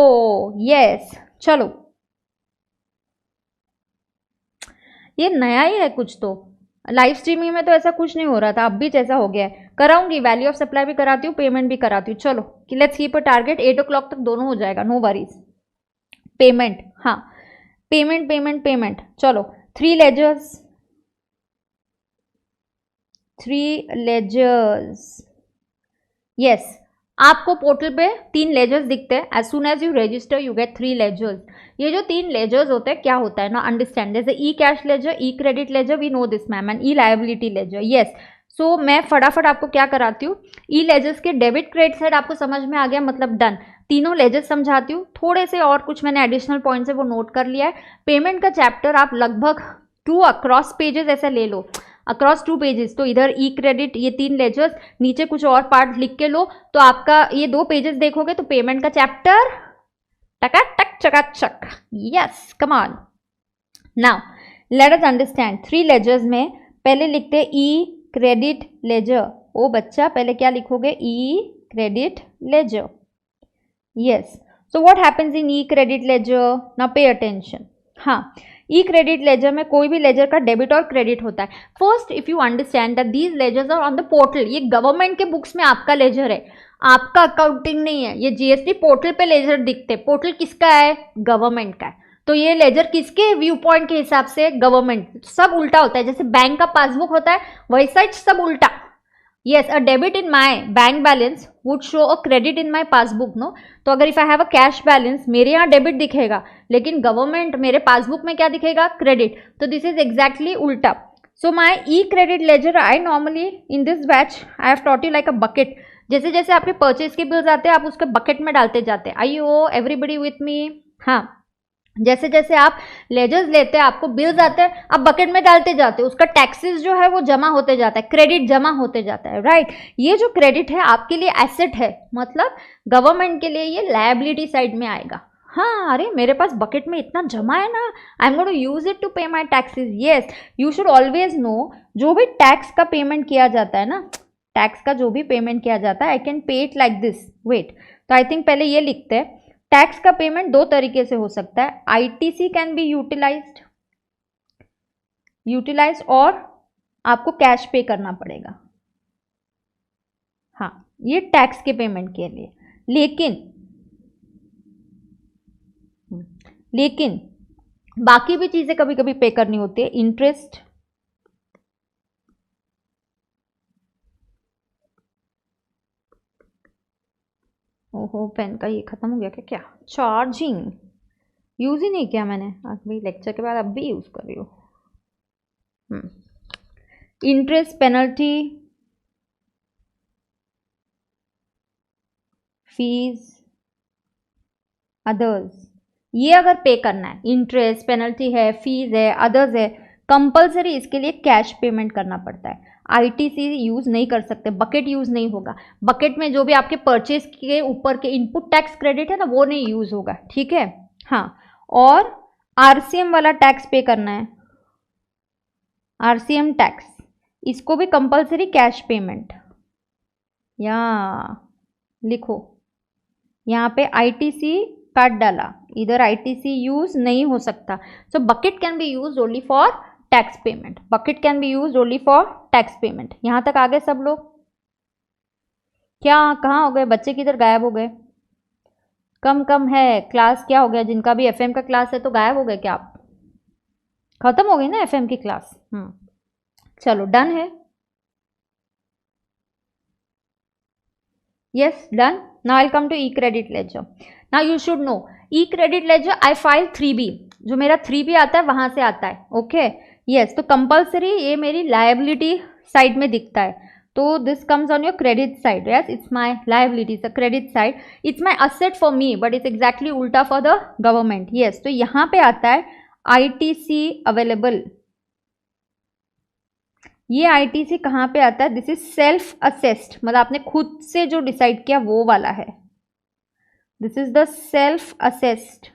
yes, चलो ये नया ही है कुछ तो। लाइव स्ट्रीमिंग में तो ऐसा कुछ नहीं हो रहा था, अब भी जैसा हो गया है। कराऊंगी, वैल्यू ऑफ सप्लाई भी कराती हूँ, पेमेंट भी कराती हूँ। चलो let's keep a target, 8 o'clock तक दोनों हो जाएगा, नो वरीज। पेमेंट, हाँ पेमेंट पेमेंट पेमेंट, चलो 3 लेजर्स, 3 लेजर्स, यस। आपको पोर्टल पे 3 लेजर्स दिखते हैं। As soon as you register you get 3 ledgers. ये जो 3 लेजर्स होते हैं क्या होता है ना, अंडरस्टैंड। जैसे e cash ledger, e credit ledger, we know this ma'am, and e liability ledger, yes. So मैं फटाफट आपको क्या कराती हूँ, ई लेजर्स के डेबिट क्रेडिट साइड आपको समझ में आ गया, मतलब डन। तीनों लेजर्स समझाती हूँ, थोड़े से और कुछ मैंने एडिशनल पॉइंट्स है वो नोट कर लिया है। पेमेंट का चैप्टर आप लगभग 2 अक्रॉस पेजेस ऐसे ले लो, अक्रॉस 2 पेजेस। तो इधर ई क्रेडिट, ये 3 लेजर्स, नीचे कुछ और पार्ट लिख के लो, तो आपका ये 2 पेजेस देखोगे तो पेमेंट का चैप्टर टकाटक चकाचक। Yes, come on. Now let us understand 3 ledgers में पहले लिखते हैं ई क्रेडिट लेजर। ओ बच्चा, पहले क्या लिखोगे, e credit ledger, yes. So what happens in e credit ledger, now pay attention. हाँ, ई क्रेडिट लेजर में कोई भी लेजर का डेबिट और क्रेडिट होता है। First if you understand that these ledgers are on the portal, ये government के बुक्स में आपका लेजर है, आपका अकाउंटिंग नहीं है। ये जीएसटी पोर्टल पे लेजर दिखते, पोर्टल किसका है, गवर्नमेंट का है। तो ये लेजर किसके व्यू पॉइंट के हिसाब से, गवर्नमेंट। सब उल्टा होता है, जैसे बैंक का पासबुक होता है वैसा ही सब उल्टा। yes, a debit in my bank balance would show a credit in my passbook, no? तो अगर if I have a cash balance, मेरे यहाँ डेबिट दिखेगा, लेकिन गवर्नमेंट मेरे पासबुक में क्या दिखेगा, क्रेडिट। तो दिस इज एग्जैक्टली उल्टा। So my e credit ledger I normally in this batch I have taught you like a bucket. जैसे जैसे आपके परचेज के बिल्स आते हैं आप उसके बकेट में डालते जाते हैं। आई यू एवरीबडी विथ मी? हाँ, जैसे जैसे आप लेजर्स लेते हैं आपको बिल्स आते हैं, आप बकेट में डालते जाते हैं, उसका टैक्सेस जो है वो जमा होते जाता है, क्रेडिट जमा होते जाता है, राइट। ये जो क्रेडिट है आपके लिए एसेट है, मतलब गवर्नमेंट के लिए ये लायबिलिटी साइड में आएगा। हाँ, अरे मेरे पास बकेट में इतना जमा है ना, I am going to use it to pay my taxes. Yes, you should always know, जो भी टैक्स का पेमेंट किया जाता है ना, टैक्स का जो भी पेमेंट किया जाता है, I can pay it like this. Wait, तो आई थिंक पहले ये लिखते हैं, टैक्स का पेमेंट 2 तरीके से हो सकता है। आईटीसी कैन बी यूटिलाइज्ड और आपको कैश पे करना पड़ेगा। हाँ, ये टैक्स के पेमेंट के लिए। लेकिन बाकी भी चीजें कभी कभी पे करनी होती है। इंटरेस्ट, ओहो पेन का ये खत्म हो गया क्या? चार्जिंग यूज ही नहीं किया मैंने, अभी लेक्चर के बाद अब भी यूज कर रही हूँ। इंटरेस्ट, पेनल्टी, फीस, अदर्स, ये अगर पे करना है, इंटरेस्ट, पेनल्टी है, फीस है, अदर्स है, कंपलसरी इसके लिए कैश पेमेंट करना पड़ता है। आईटीसी यूज नहीं कर सकते, बकेट यूज नहीं होगा। बकेट में जो भी आपके परचेज के ऊपर के इनपुट टैक्स क्रेडिट है ना, वो नहीं यूज होगा, ठीक है। हाँ, और आरसीएम वाला टैक्स पे करना है, आरसीएम टैक्स, इसको भी कंपलसरी कैश पेमेंट। या लिखो यहाँ पे आईटीसी काट डाला, इधर आईटीसी यूज नहीं हो सकता। So bucket can be use only for tax payment, bucket can be use only for tax payment. यहां तक आ गए सब लोग? क्या कहाँ हो गए बच्चे, किधर गायब हो गए? कम है क्लास, क्या हो गया? जिनका भी एफएम का क्लास है तो गायब हो गए क्या आप? खत्म हो गई ना एफएम की क्लास? चलो डन है। Yes done. Now I come to e credit ledger. Now you should know e credit ledger I file 3B, जो मेरा 3B आता है वहां से आता है। ओके, यस, तो कंपल्सरी ये मेरी लायबिलिटी साइड में दिखता है, तो this comes on your credit side. Yes, it's my liability, the credit side. It's my asset for me but it's exactly उल्टा फॉर द गवर्नमेंट. यस, तो यहाँ पे आता है आईटीसी अवेलेबल. ये आईटीसी कहाँ पे आता है? दिस इज सेल्फ असेस्ड, मतलब आपने खुद से जो डिसाइड किया वो वाला है. This is the self assessed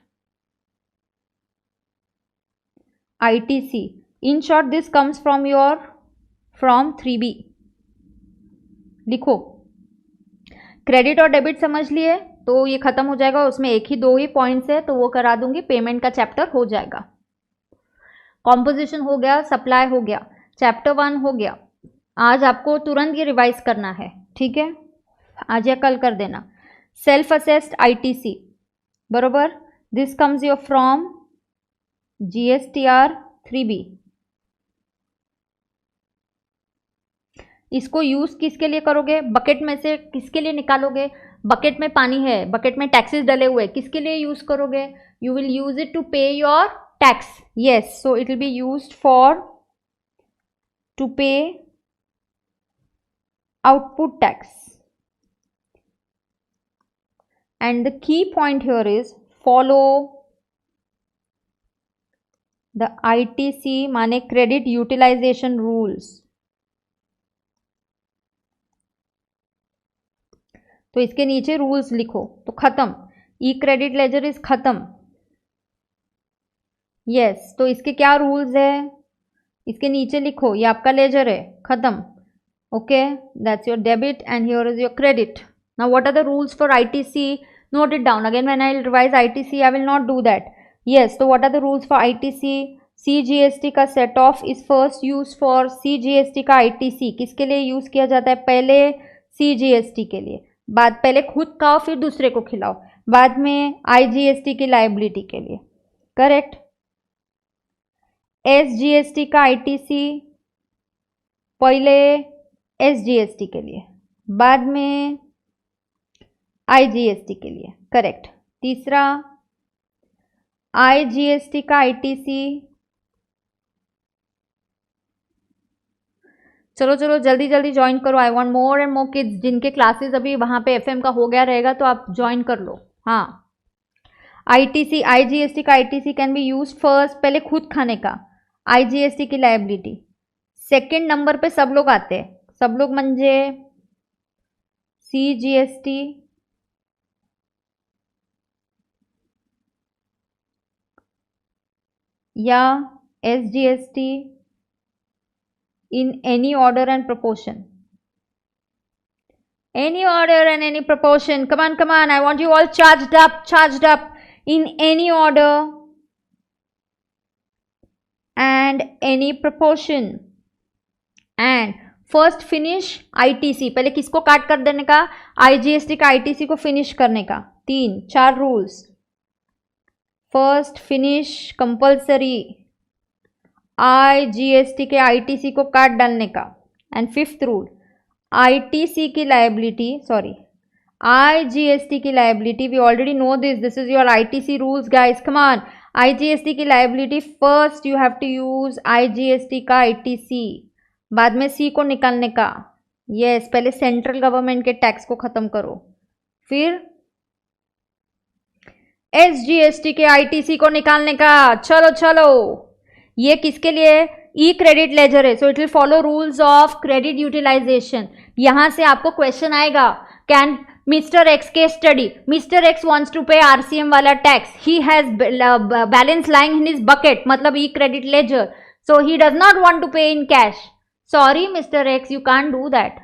ITC. In short, this comes from from 3B. लिखो, क्रेडिट और डेबिट समझ लिए तो ये खत्म हो जाएगा. उसमें एक ही दो ही पॉइंट्स है तो वो करा दूंगी, पेमेंट का चैप्टर हो जाएगा. कॉम्पोजिशन हो गया, सप्लाई हो गया, चैप्टर 1 हो गया. आज आपको तुरंत ये रिवाइज करना है, ठीक है? आज या कल कर देना. सेल्फ असेस्ड ITC बरोबर. This comes your from GSTR 3B. इसको यूज किसके लिए करोगे? बकेट में से किसके लिए निकालोगे? बकेट में पानी है, बकेट में टैक्सेस डले हुए, किसके लिए यूज करोगे? You will use it to pay your tax. Yes, so it will be used for to pay output tax. And the key point here is follow the ITC माने credit utilization rules. तो इसके नीचे rules लिखो तो खत्म. E credit ledger is खत्म. यस, तो इसके क्या रूल्स है? इसके नीचे लिखो, ये आपका लेजर है, खत्म. Okay, that's your debit and here is your credit. Now what are the rules for ITC? Note it down. Again when I revise ITC I will not do that. Yes, so what are the rules for ITC? CGST का set of is first use for CGST का ITC किसके लिए use किया जाता है? पहले CGST के लिए, बाद पहले खुद खाओ फिर दूसरे को खिलाओ, बाद में IGST की लाइबिलिटी के लिए. करेक्ट. SGST का ITC पहले SGST के लिए, बाद में IGST के लिए. करेक्ट. तीसरा IGST का ITC. चलो चलो जल्दी जल्दी ज्वाइन करो. I want more and more kids. जिनके क्लासेस अभी वहां पे FM का हो गया रहेगा तो आप ज्वाइन कर लो. हाँ, ITC IGST का ITC can be use first, पहले खुद खाने का, IGST की लायबिलिटी. सेकंड नंबर पे सब लोग आते हैं. सब लोग म्हणजे CGST या SGST in any order and proportion. Any order and any proportion. Come on, come on. I want you all charged up in any order and any proportion. And first finish ITC. पहले किसको काट कर देने का? IGST का ITC को finish करने का. 3-4 rules. First finish compulsory, IGST के ITC को काट डालने का. एंड फिफ्थ रूल, ITC की लायबिलिटी, सॉरी IGST की liability, we already know this is your ITC rules guys, come on. IGST की liability first you have to use IGST का ITC, बाद में C को निकालने का. यस, पहले सेंट्रल गवर्नमेंट के टैक्स को खत्म करो, फिर SGST के ITC को निकालने का. चलो चलो, ये किसके लिए? ई क्रेडिट लेजर है, so it will follow rules of credit utilization. यहां से आपको क्वेश्चन आएगा, कैन मिस्टर एक्स के study, mister X wants to pay RCM वाला tax, he has balance lying in his bucket, मतलब e credit ledger, so he does not want to pay in cash. Sorry mister X, you can't do that.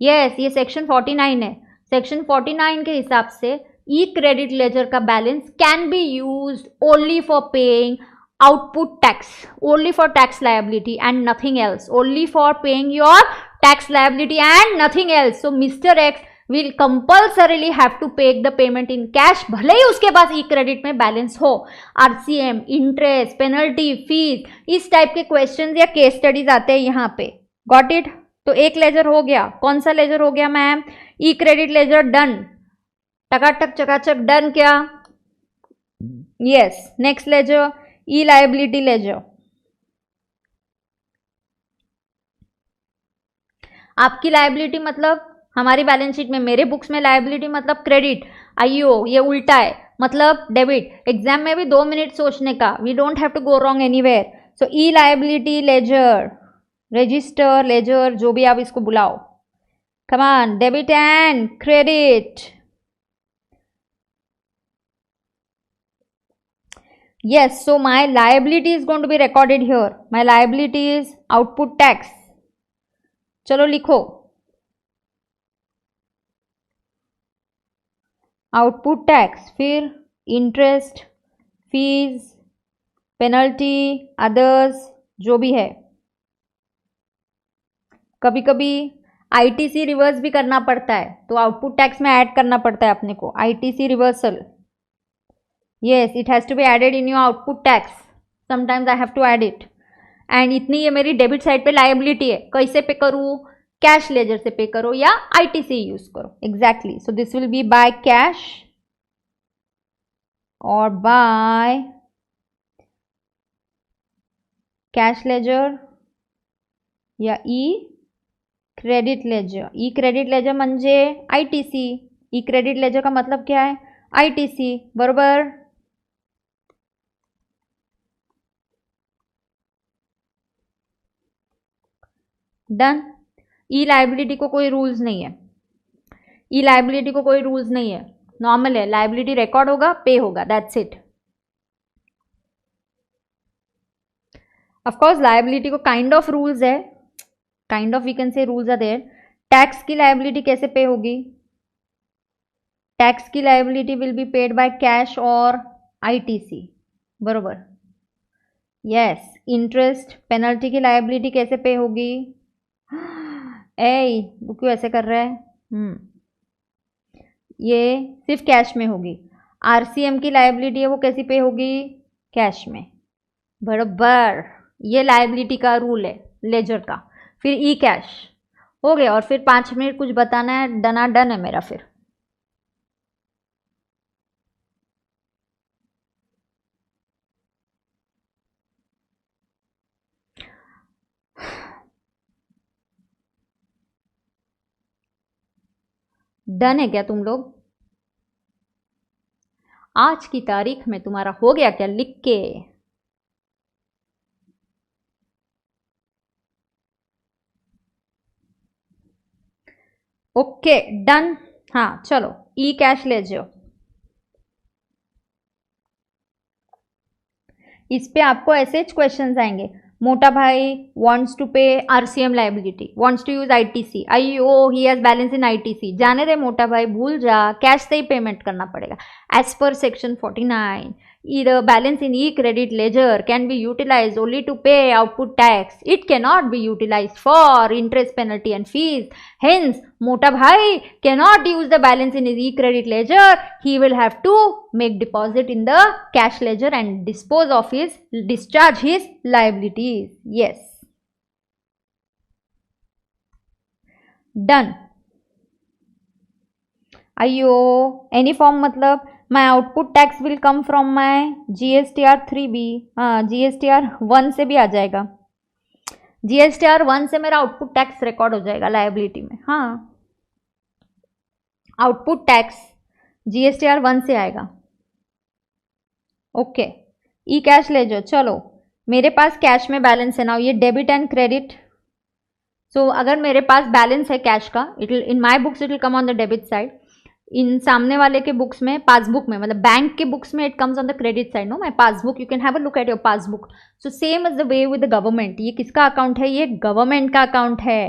Yes, ये section 49 है. Section 49 के हिसाब से e credit laser का balance can be used only for paying output tax, only for tax liability and nothing else, only for paying your tax liability and nothing else. So Mr. X will compulsorily have to pay the payment in cash, भले ही उसके पास ई credit में balance हो. RCM, interest, penalty, fees, इस type के question या case studies आते हैं यहाँ पे. Got it? तो एक लेजर हो गया. कौन सा लेजर हो गया मैम? ई क्रेडिट लेजर डन, टकाटक चकाचक डन. क्या? यस. नेक्स्ट लेजर ई लायबिलिटी लेजर. आपकी लायबिलिटी मतलब हमारी बैलेंस शीट में, मेरे बुक्स में लायबिलिटी मतलब क्रेडिट, आईओ ये उल्टा है, मतलब डेबिट। एग्जाम में भी 2 मिनट सोचने का, we don't have to go wrong anywhere. So e liability ledger, register, ledger, जो भी आप इसको बुलाओ, come on, debit and credit. Yes, so my liability is going to be recorded here. My liability is output tax. चलो लिखो, output tax, फिर interest, fees, penalty, others, जो भी है। कभी कभी आईटीसी रिवर्स भी करना पड़ता है, तो आउटपुट टैक्स में ऐड करना पड़ता है अपने को, ITC reversal. Yes, it has to be added in your output tax. Sometimes I have to add it. And इतनी ये मेरी डेबिट साइड पे लायबिलिटी है, कैसे पे करूँ? कैश लेजर से पे करो या आईटीसी यूज करो। Exactly, so this will B bye cash और बाय कैश लेजर या ई credit laser. E credit laser म्हणजे आईटीसी, ई क्रेडिट लेजर का मतलब क्या है? आईटीसी, बरोबर। डन। ई लायबिलिटी को कोई रूल्स नहीं है, ई लायबिलिटी को कोई रूल्स नहीं है, नॉर्मल है, लायबिलिटी रिकॉर्ड होगा, पे होगा, that's it. Of course liability को काइंड ऑफ रूल्स है, kind of we can say rules are there. Tax की लायबिलिटी कैसे पे होगी? टैक्स की liability will be paid by cash और आईटीसी, बरोबर। यस, इंटरेस्ट पेनल्टी की लायबिलिटी कैसे पे होगी? ए वो क्यों ऐसे कर रहा है? ये सिर्फ कैश में होगी। आरसीएम की लायबिलिटी है वो कैसी पे होगी? कैश में, बराबर। ये लायबिलिटी का रूल है लेजर का। फिर ई कैश हो गया, और फिर 5 मिनट कुछ बताना है, डना डन है मेरा। फिर डन है क्या तुम लोग? आज की तारीख में तुम्हारा हो गया क्या लिख के? Okay done. हाँ चलो, ई कैश ले जाओ। इस पे आपको ऐसे क्वेश्चंस आएंगे। मोटा भाई wants to pay RCM liability, wants to use ITC, IO he has balance in ITC। जाने दे मोटा भाई, भूल जा, कैश से ही पेमेंट करना पड़ेगा। As per section 49 the balance in e-credit ledger can be utilized only to pay output tax. It cannot be utilized for interest, penalty and fees. Hence, Mota Bhai cannot use the balance in his e-credit ledger. He will have to make deposit in the cash ledger and discharge his liabilities. Yes. Done. आईओ any form मतलब my output tax will come from my GSTR 3B। हाँ, GSTR 1 से भी आ जाएगा, GSTR 1 से मेरा output tax record हो जाएगा लायबिलिटी में। हाँ, आउटपुट टैक्स GSTR 1 से आएगा। ओके, ई कैश ले जाओ। चलो, मेरे पास कैश में बैलेंस है ना, ये डेबिट एंड क्रेडिट। सो अगर मेरे पास बैलेंस है कैश का, it will in my books it will come on the debit side. इन सामने वाले के बुक्स में, पासबुक में, मतलब बैंक के बुक्स में, it comes on the credit side. No, my passbook, you can have a look at your passbook. So same is the way with the government. ये किसका अकाउंट है? ये गवर्नमेंट का अकाउंट है।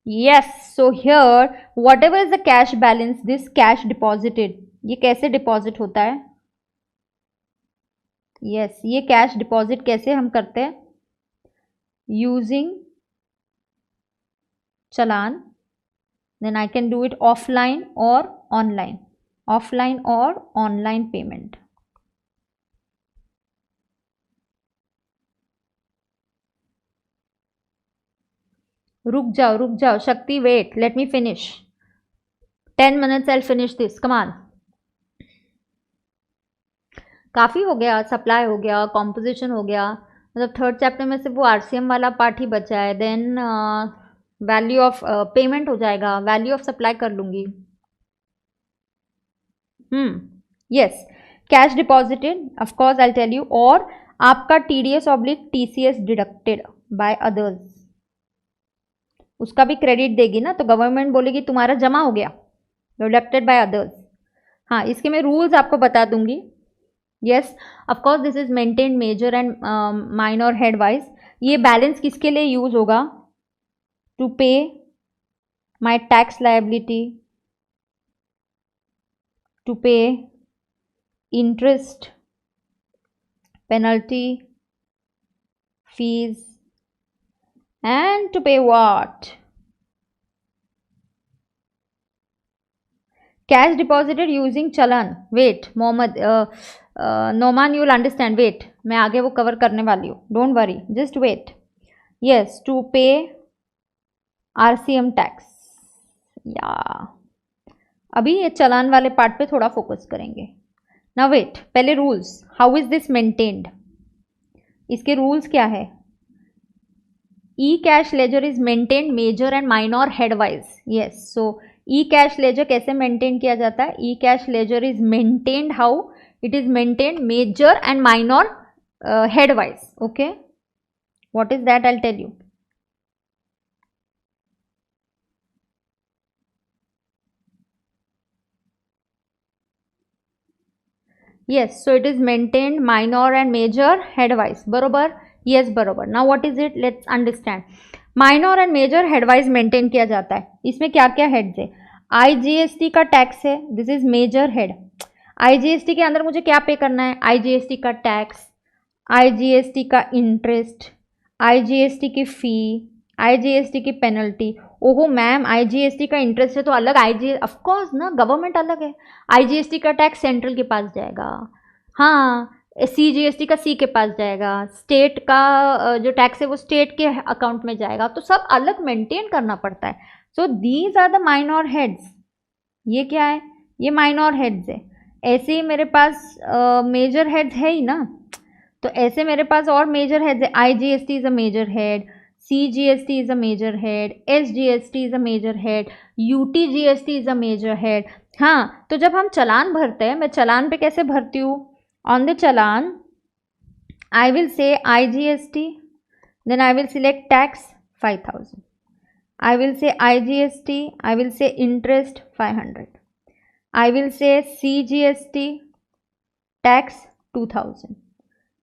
Yes, so here whatever is the cash balance, this cash deposited, ये कैसे deposit होता है? यस, ये कैश डिपॉजिट कैसे हम करते हैं? Using challan, then I can do it offline or online, offline or online payment। रुक जाओ Shakti, wait, let me finish 10 minutes, I'll finish this, come on। काफ़ी हो गया, सप्लाई हो गया, कॉम्पोजिशन हो गया, मतलब थर्ड चैप्टर में से वो RCM वाला पार्ट ही बचा है। देन वैल्यू ऑफ पेमेंट हो जाएगा, वैल्यू ऑफ सप्लाई कर लूंगी. Yes, cash deposited of course I tell you. और आपका TDS oblique TCS deducted by others, उसका भी क्रेडिट देगी ना, तो गवर्नमेंट बोलेगी तुम्हारा जमा हो गया, डिडक्टेड बाय अदर्स. हाँ, इसके मैं रूल्स आपको बता दूंगी. Yes, of course this is maintain major and minor head wise. ये बैलेंस किसके लिए यूज होगा? To pay my tax liability, to pay interest, penalty, fees, and to pay what? Cash deposited using challan. Wait, Mohammed, Noman, you will understand. Wait, मैं आगे वो cover करने वाली हूँ. Don't worry, just wait. Yes, to pay RCM tax. Yeah. अभी ये चलान वाले part पे थोड़ा फोकस करेंगे. Now wait, पहले rules. How is this maintained? इसके रूल्स क्या है? E cash ledger is maintained major and minor head wise. Yes, so e cash ledger कैसे मेंटेन किया जाता है? E cash ledger is maintained how? It is maintained major and minor head wise. Okay, what is that? I tell you. Yes, so it is maintained minor and major headwise. बरोबर? Yes, बरोबर. Now what is it? Let's understand. Minor and major headwise maintain किया जाता है. इसमें क्या क्या heads है? IGST का टैक्स है, this is major head. IGST के अंदर मुझे क्या पे करना है? IGST का टैक्स, IGST का इंटरेस्ट, IGST की फी, IGST की पेनल्टी. ओहो मैम, IGST का इंटरेस्ट है तो अलग, ऑफ कोर्स ना, गवर्नमेंट अलग है. IGST का टैक्स सेंट्रल के पास जाएगा. हाँ, CGST का सी के पास जाएगा. स्टेट का जो टैक्स है वो स्टेट के अकाउंट में जाएगा. तो सब अलग मेंटेन करना पड़ता है. So these are the minor heads. ये क्या है? ये माइनर हेड्स है. ऐसे ही मेरे पास मेजर हेड्स है ही ना, तो ऐसे मेरे पास और मेजर हेड्स है. IGST is a major head, CGST is a major head, SGST is a major head, UTGST is a major head. हाँ, तो जब हम चालान भरते हैं, मैं चालान पे कैसे भरती हूँ? On the challan I will say IGST, then I will select tax 5,000. I will say IGST, I will say interest 500. I will say CGST, tax 2,000.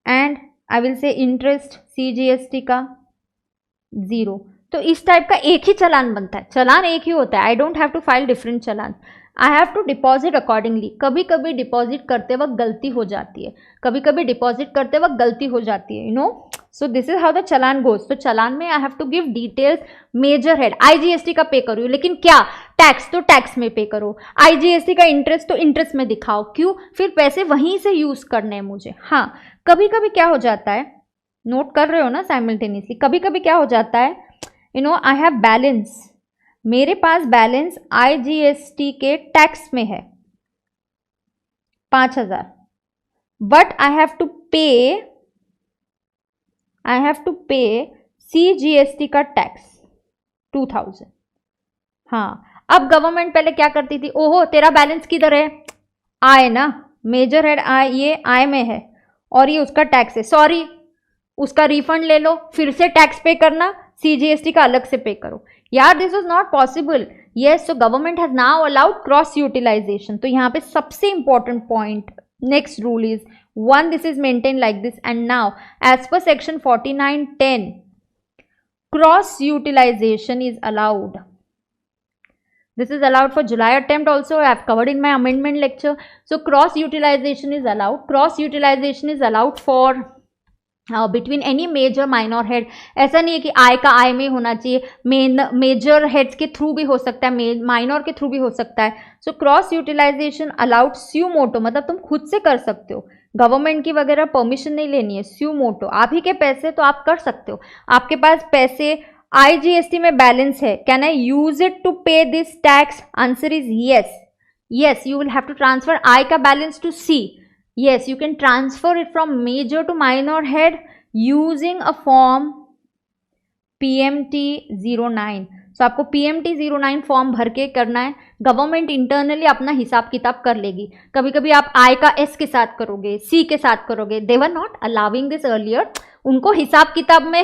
And I will say interest CGST का 0. तो इस type का एक ही चालान बनता है. चालान एक ही होता है. I don't have to file different challan. I have to deposit accordingly. कभी कभी डिपॉजिट करते वक्त गलती हो जाती है, कभी कभी डिपॉजिट करते वक्त गलती हो जाती है, you know. So this is how the challan goes. तो चालान में I have to give details. Major head IGST का पे करो, लेकिन क्या टैक्स, तो टैक्स में पे करो. IGST का इंटरेस्ट, तो इंटरेस्ट में दिखाओ. क्यों? फिर पैसे वहीं से यूज करने हैं मुझे. हाँ, कभी कभी क्या हो जाता है, नोट कर रहे हो ना साइमल्टेनियसली, कभी कभी क्या हो जाता है, you no, I have balance, मेरे पास बैलेंस IGST के टैक्स में है 5,000, बट आई हैव टू पे CGST का टैक्स 2,000. हाँ, अब गवर्नमेंट पहले क्या करती थी? ओहो, तेरा बैलेंस किधर है? आय ना, मेजर हेड आय, ये आय में है और ये उसका टैक्स है. सॉरी, उसका रिफंड ले लो, फिर से टैक्स पे करना, CGST का अलग से पे करो. यार, this was not possible. Yes, so government has now allowed cross utilization. तो यहाँ पे सबसे important point, next rule is 1, this is maintain like this. And now as per section 49(10) cross utilization is allowed. This is allowed for July attempt also. I have covered in my amendment lecture. So cross utilization is allowed. Cross utilization is allowed for between any major minor head. ऐसा नहीं है कि आय का आय में होना चाहिए, major heads के through भी हो सकता है, माइनर के थ्रू भी हो सकता है. सो क्रॉस यूटिलाइजेशन अलाउड स्यू मोटो, मतलब तुम खुद से कर सकते हो, गवर्नमेंट की वगैरह परमिशन नहीं लेनी है. स्यू मोटो, आप ही के पैसे तो आप कर सकते हो. आपके पास पैसे IGST में बैलेंस है, can I use it to pay this tax? Answer is yes. Yes, you will have to transfer I का balance to C. Yes, you can transfer it from major to minor head using a form PMT 09. सो आपको PMT-09 form भर के करना है। Government internally अपना हिसाब किताब कर लेगी। कभी कभी आप आई का S के साथ करोगे, C के साथ करोगे, they were not allowing this earlier. उनको हिसाब किताब में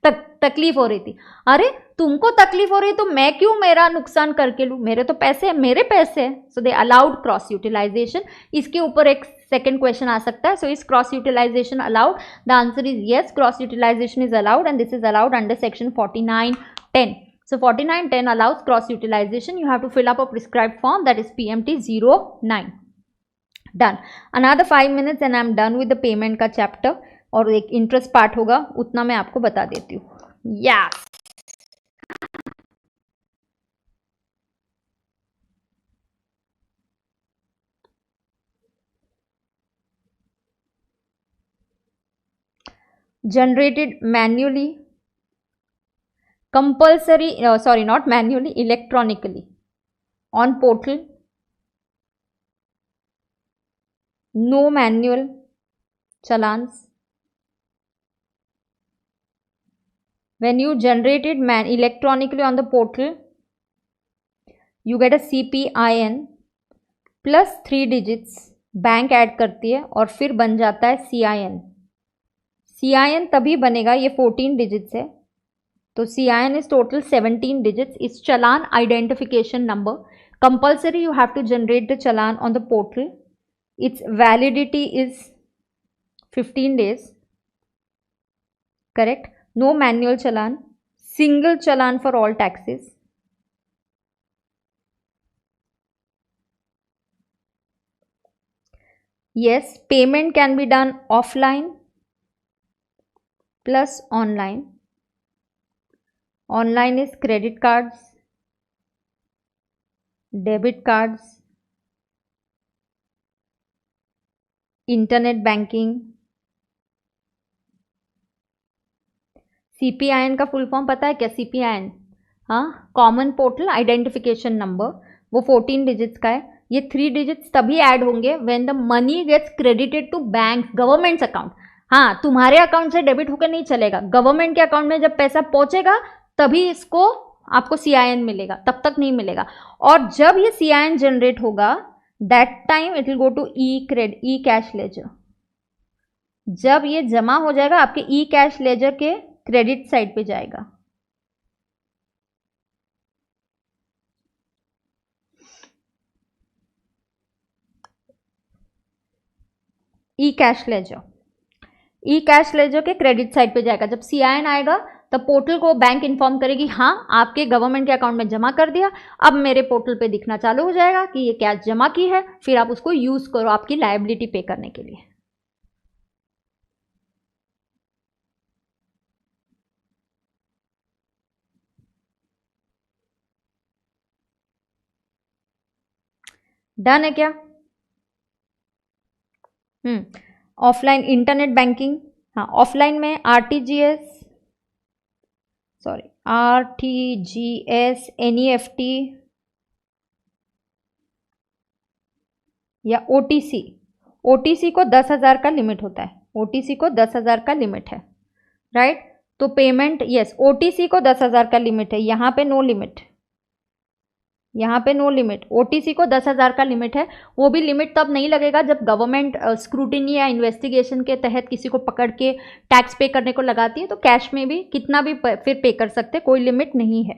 तकलीफ हो रही थी। अरे तुमको तकलीफ हो रही है तो मैं क्यों मेरा नुकसान करके लूँ, मेरे तो पैसे हैं, मेरे पैसे हैं। So they allowed cross utilization. इसके ऊपर एक सेकेंड क्वेश्चन आ सकता है। So is cross utilization allowed? The answer is yes, cross utilization is allowed and this is allowed under section 4910. So 4910 allows cross utilization. You have to fill up a prescribed form, that is PMT-09. Done. Another 5 minutes and I'm done with the payment का chapter. और एक interest part होगा, उतना मैं आपको बता देती हूँ. Yes. Generated manually, compulsory, sorry, not manually, electronically on portal. No manual challans. When you generate it electronically on the portal, you get a CPIN plus 3 digits. Bank add करती है और फिर बन जाता है CIN. CIN तभी बनेगा, ये 14 डिजिट्स है, तो CIN इज टोटल 17 डिजिट्स. इस challan identification number. Compulsory you have to generate the challan on the portal. Its validity is 15 days. Correct. No manual challan, single challan for all taxes. Yes, payment can be done offline plus online. Online is credit cards, debit cards, internet banking. CPIN का full form पता है क्या? CPIN, हाँ, common portal identification number. वो 14 digits का है. ये 3 digits तभी ऐड होंगे when the money gets credited to bank government's account. हाँ, तुम्हारे अकाउंट से डेबिट होकर नहीं चलेगा. गवर्नमेंट के अकाउंट में जब पैसा पहुंचेगा तभी इसको आपको CIN मिलेगा, तब तक नहीं मिलेगा. और जब ये CIN जनरेट होगा, that time it will go to e cash ledger. जब ये जमा हो जाएगा आपके ई कैश लेजर के क्रेडिट साइड पे जाएगा. E cash ledger, e cash ledger के क्रेडिट साइड पे जाएगा. जब CIN आएगा तब पोर्टल को बैंक इन्फॉर्म करेगी, हाँ आपके गवर्नमेंट के अकाउंट में जमा कर दिया, अब मेरे पोर्टल पे दिखना चालू हो जाएगा कि ये कैश जमा की है. फिर आप उसको यूज करो आपकी लायबिलिटी पे करने के लिए. डन है क्या? Offline internet banking. हाँ, ऑफलाइन में RTGS, NEFT या OTC. OTC को 10,000 का लिमिट होता है. OTC को 10,000 का लिमिट है, राइट. तो पेमेंट, यस, OTC को 10,000 का लिमिट है. यहाँ पे नो लिमिट, यहाँ पे नो लिमिट. OTC को 10,000 का लिमिट है. वो भी लिमिट तब नहीं लगेगा जब गवर्नमेंट स्क्रूटिनी या इन्वेस्टिगेशन के तहत किसी को पकड़ के टैक्स पे करने को लगाती है. तो कैश में भी कितना भी फिर पे कर सकते, कोई लिमिट नहीं है.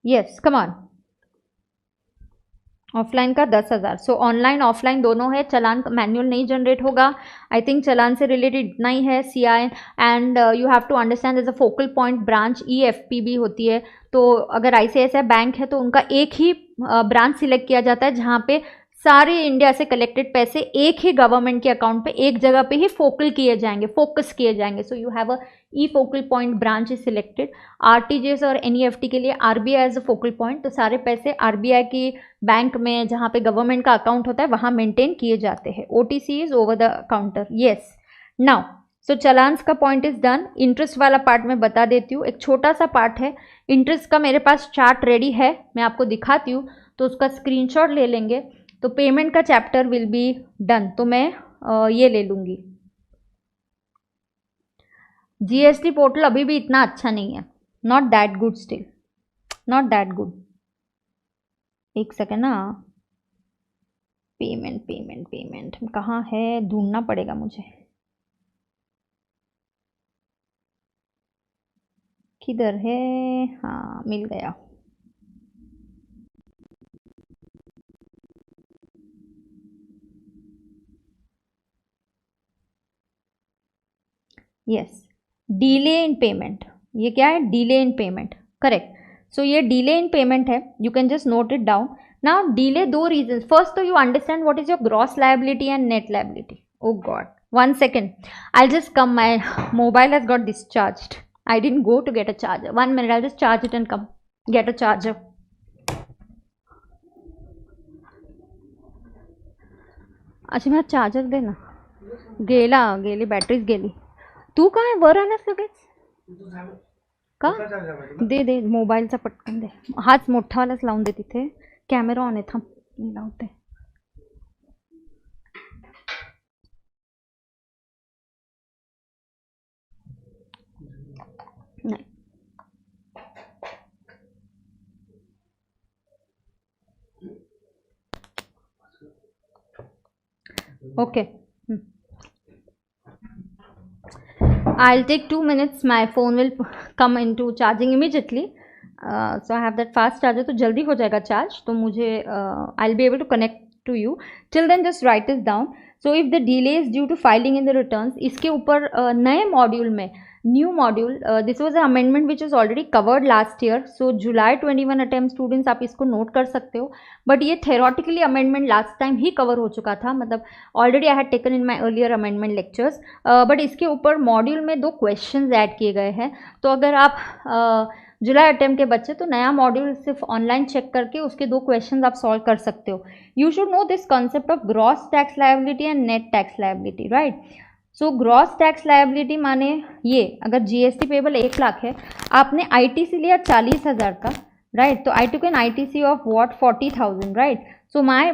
Yes, come on. ऑफलाइन का 10,000. सो ऑनलाइन ऑफलाइन दोनों है. चलान मैनुअल नहीं जनरेट होगा. आई थिंक चलान से रिलेटेड इतना ही है. CIN and you have to understand as a focal point branch EFP भी होती है. तो अगर ICICI बैंक है तो उनका एक ही ब्रांच सिलेक्ट किया जाता है जहाँ पे सारे इंडिया से कलेक्टेड पैसे एक ही गवर्नमेंट के अकाउंट पे एक जगह पे ही फोकल किए जाएंगे, फोकस किए जाएंगे. So you have a focal point branch is selected. RTGS और NEFT के लिए RBI as a focal point. तो सारे पैसे RBI की बैंक में जहाँ पे गवर्नमेंट का अकाउंट होता है वहाँ मेंटेन किए जाते हैं. OTC is over the counter. Yes. Now so challans का पॉइंट इज डन. इंटरेस्ट वाला पार्ट मैं बता देती हूँ. एक छोटा सा पार्ट है इंटरेस्ट का. मेरे पास चार्ट रेडी है, मैं आपको दिखाती हूँ. तो उसका स्क्रीनशॉट ले लेंगे, तो पेमेंट का चैप्टर विल बी डन। तो मैं ये ले लूँगी। जीएसटी पोर्टल अभी भी इतना अच्छा नहीं है, not that good, still not that good. एक सेकेंड ना, पेमेंट पेमेंट पेमेंट कहाँ है, ढूंढना पड़ेगा मुझे, किधर है। हाँ मिल गया। यस, डिले इन पेमेंट, ये क्या है, delay in payment, correct. So ये डिले इन पेमेंट है, you can just note it down. Now delay दो रीजन, फर्स्ट तो you understand what is your gross liability and net liability. Oh God, 1 second, I'll just come, my mobile has got discharged, I didn't go to get a charger. 1 minute, I'll just charge it and come get a charger. अच्छा मला charger दे ना, गेली बॅटरीच गेली। तू काय वर आलास लगेच का? दे दे मोबाईलचा पटकन दे, हाच मोठावालाच लावून दे, तिथे कॅमेरा ऑन आहे, थांब मी लावते। नाही okay, I'll take 2 minutes, my phone will come into charging immediately. So I have that fast charger, तो जल्दी हो जाएगा चार्ज, तो मुझे I'll be able to connect to you. Till then just write this down. So if the delay is due to filing in the returns, इसके ऊपर नए module में, new module, this was a amendment which is already covered last year, so July 21 attempt students आप इसको note कर सकते हो, but ये थेरोटिकली अमेंडमेंट लास्ट टाइम ही कवर हो चुका था, मतलब already I had taken in my earlier amendment lectures, but इसके ऊपर मॉड्यूल में 2 क्वेश्चंस ऐड किए गए हैं। तो अगर आप जुलाई अटेम्प्ट के बच्चे, तो नया मॉड्यूल सिर्फ ऑनलाइन चेक करके उसके 2 क्वेश्चंस आप सॉल्व कर सकते हो। You should no this concept of gross tax liability and net tax liability, right. So gross tax liability माने ये, अगर जीएसटी पेबल 1 लाख है, आपने आईटीसी लिया 40,000 का, राइट, तो I took an ITC of what 40,000, right. So my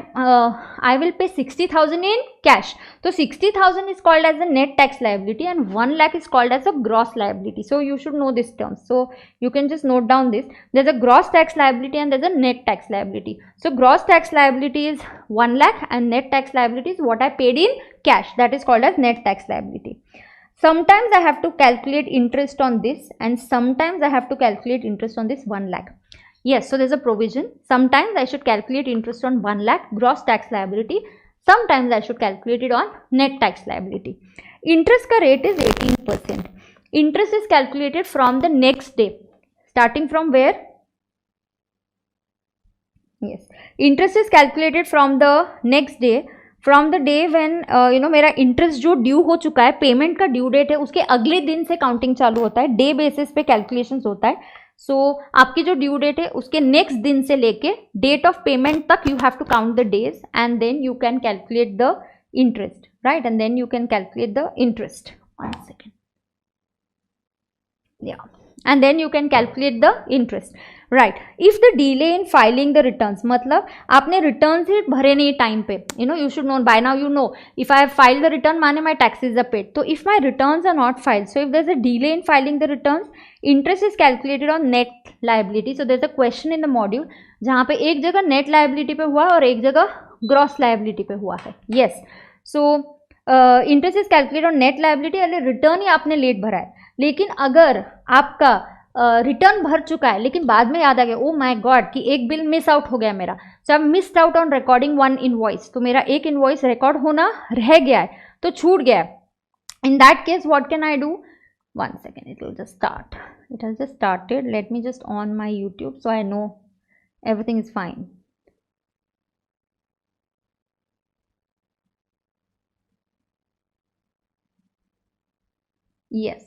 I will pay 60,000 in cash, तो 60,000 is called as a net tax liability and 1 lakh is called as a gross liability. So you should know this term, so you can just note down this, there's a gross tax liability and there's a net tax liability. So gross tax liability is 1 lakh and net tax liability is what I paid in cash, that is called as net tax liability. Sometimes I have to calculate interest on this and sometimes I have to calculate interest on this 1 lakh. Yes, so there's a provision, sometimes I should calculate interest on 1 lakh gross tax liability, sometimes I should calculate it on net tax liability. Interest ka rate is 18%. Interest is calculated from the next day, starting from where? Yes, interest is calculated from the next day, from the day when मेरा interest जो due हो चुका है, payment का due date है, उसके अगले दिन से काउंटिंग चालू होता है, डे बेसिस पे कैलकुलेशन होता है। सो आपकी जो ड्यू डेट है उसके नेक्स्ट दिन से लेके डेट ऑफ पेमेंट तक you have to count the days and then you can calculate the interest, right, and then you can calculate the interest, 1 second, yeah, and then you can calculate the interest, right. If the delay in filing the returns, मतलब आपने returns ही भरे नहीं time पे, you should know by now, you know if I have filed the return माने my taxes are paid, तो if my returns are not filed, so if there's a delay in filing the returns, interest is calculated on net liability. So there's a question in the module जहाँ पे एक जगह net liability पे हुआ और एक जगह gross liability पे हुआ है, yes. So interest is calculated on net liability, अरे रिटर्न ही आपने लेट भरा है, लेकिन अगर आपका रिटर्न भर चुका है लेकिन बाद में याद आ गया, ओ माय गॉड कि एक बिल मिस आउट हो गया मेरा, so I missed out on recording 1 invoice, तो मेरा एक इनवॉइस रिकॉर्ड होना रह गया है, तो छूट गया है। In that case what can I do, 1 second, it will just start, it has just started, let me just on my YouTube so I know everything is fine. Yes,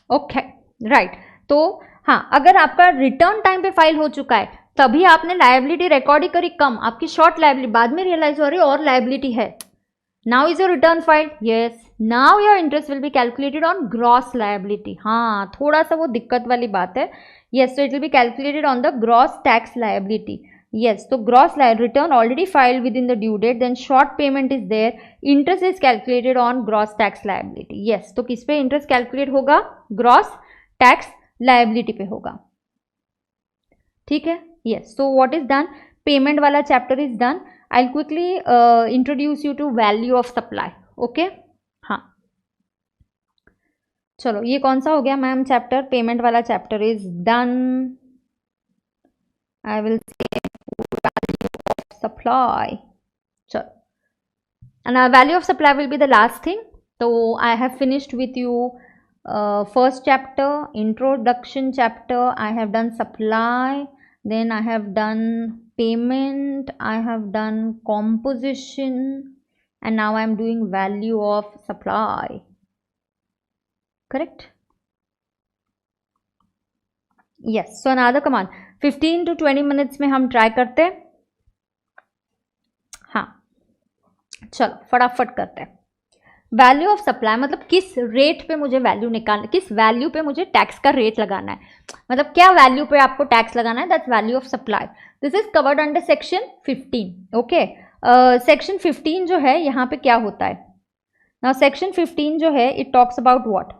okay, right. तो हाँ, अगर आपका return time पे file हो चुका है तभी आपने लायबिलिटी रिकॉर्ड ही करी कम, आपकी शॉर्ट लायबिलिटी, बाद में रियलाइज हो रही और लायबिलिटी है, now is your return file, yes, now your interest will be calculated on gross liability. हाँ, थोड़ा सा वो दिक्कत वाली बात है. yes, so it will be calculated on the gross tax liability. yes, so gross return already filed within the due date, then short payment is there, interest is calculated on gross tax liability. yes, तो किस पे interest calculate होगा? gross tax liability पे होगा. ठीक है. yes, so what is done? payment वाला chapter is done. I'll quickly introduce you to value of supply. okay. हाँ, चलो ये कौन सा हो गया मैम चैप्टर? पेमेंट वाला chapter is done. I will say supply. चलो, and value of supply will be the last thing. तो I have finished with you first chapter, introduction chapter. I have done supply, then I have done payment, I have done composition, and now I am doing value of supply. correct? yes, so another command 15 to 20 minutes में हम try करते हैं. हाँ, चलो फटाफट करते हैं. Value of supply मतलब किस रेट पे मुझे वैल्यू निकालना, किस वैल्यू पे मुझे टैक्स का रेट लगाना है, मतलब क्या वैल्यू पे आपको टैक्स लगाना है. That's value of supply. This is covered under section 15. Okay, section 15 जो है यहाँ पे क्या होता है? नाउ सेक्शन 15 जो है it talks about what?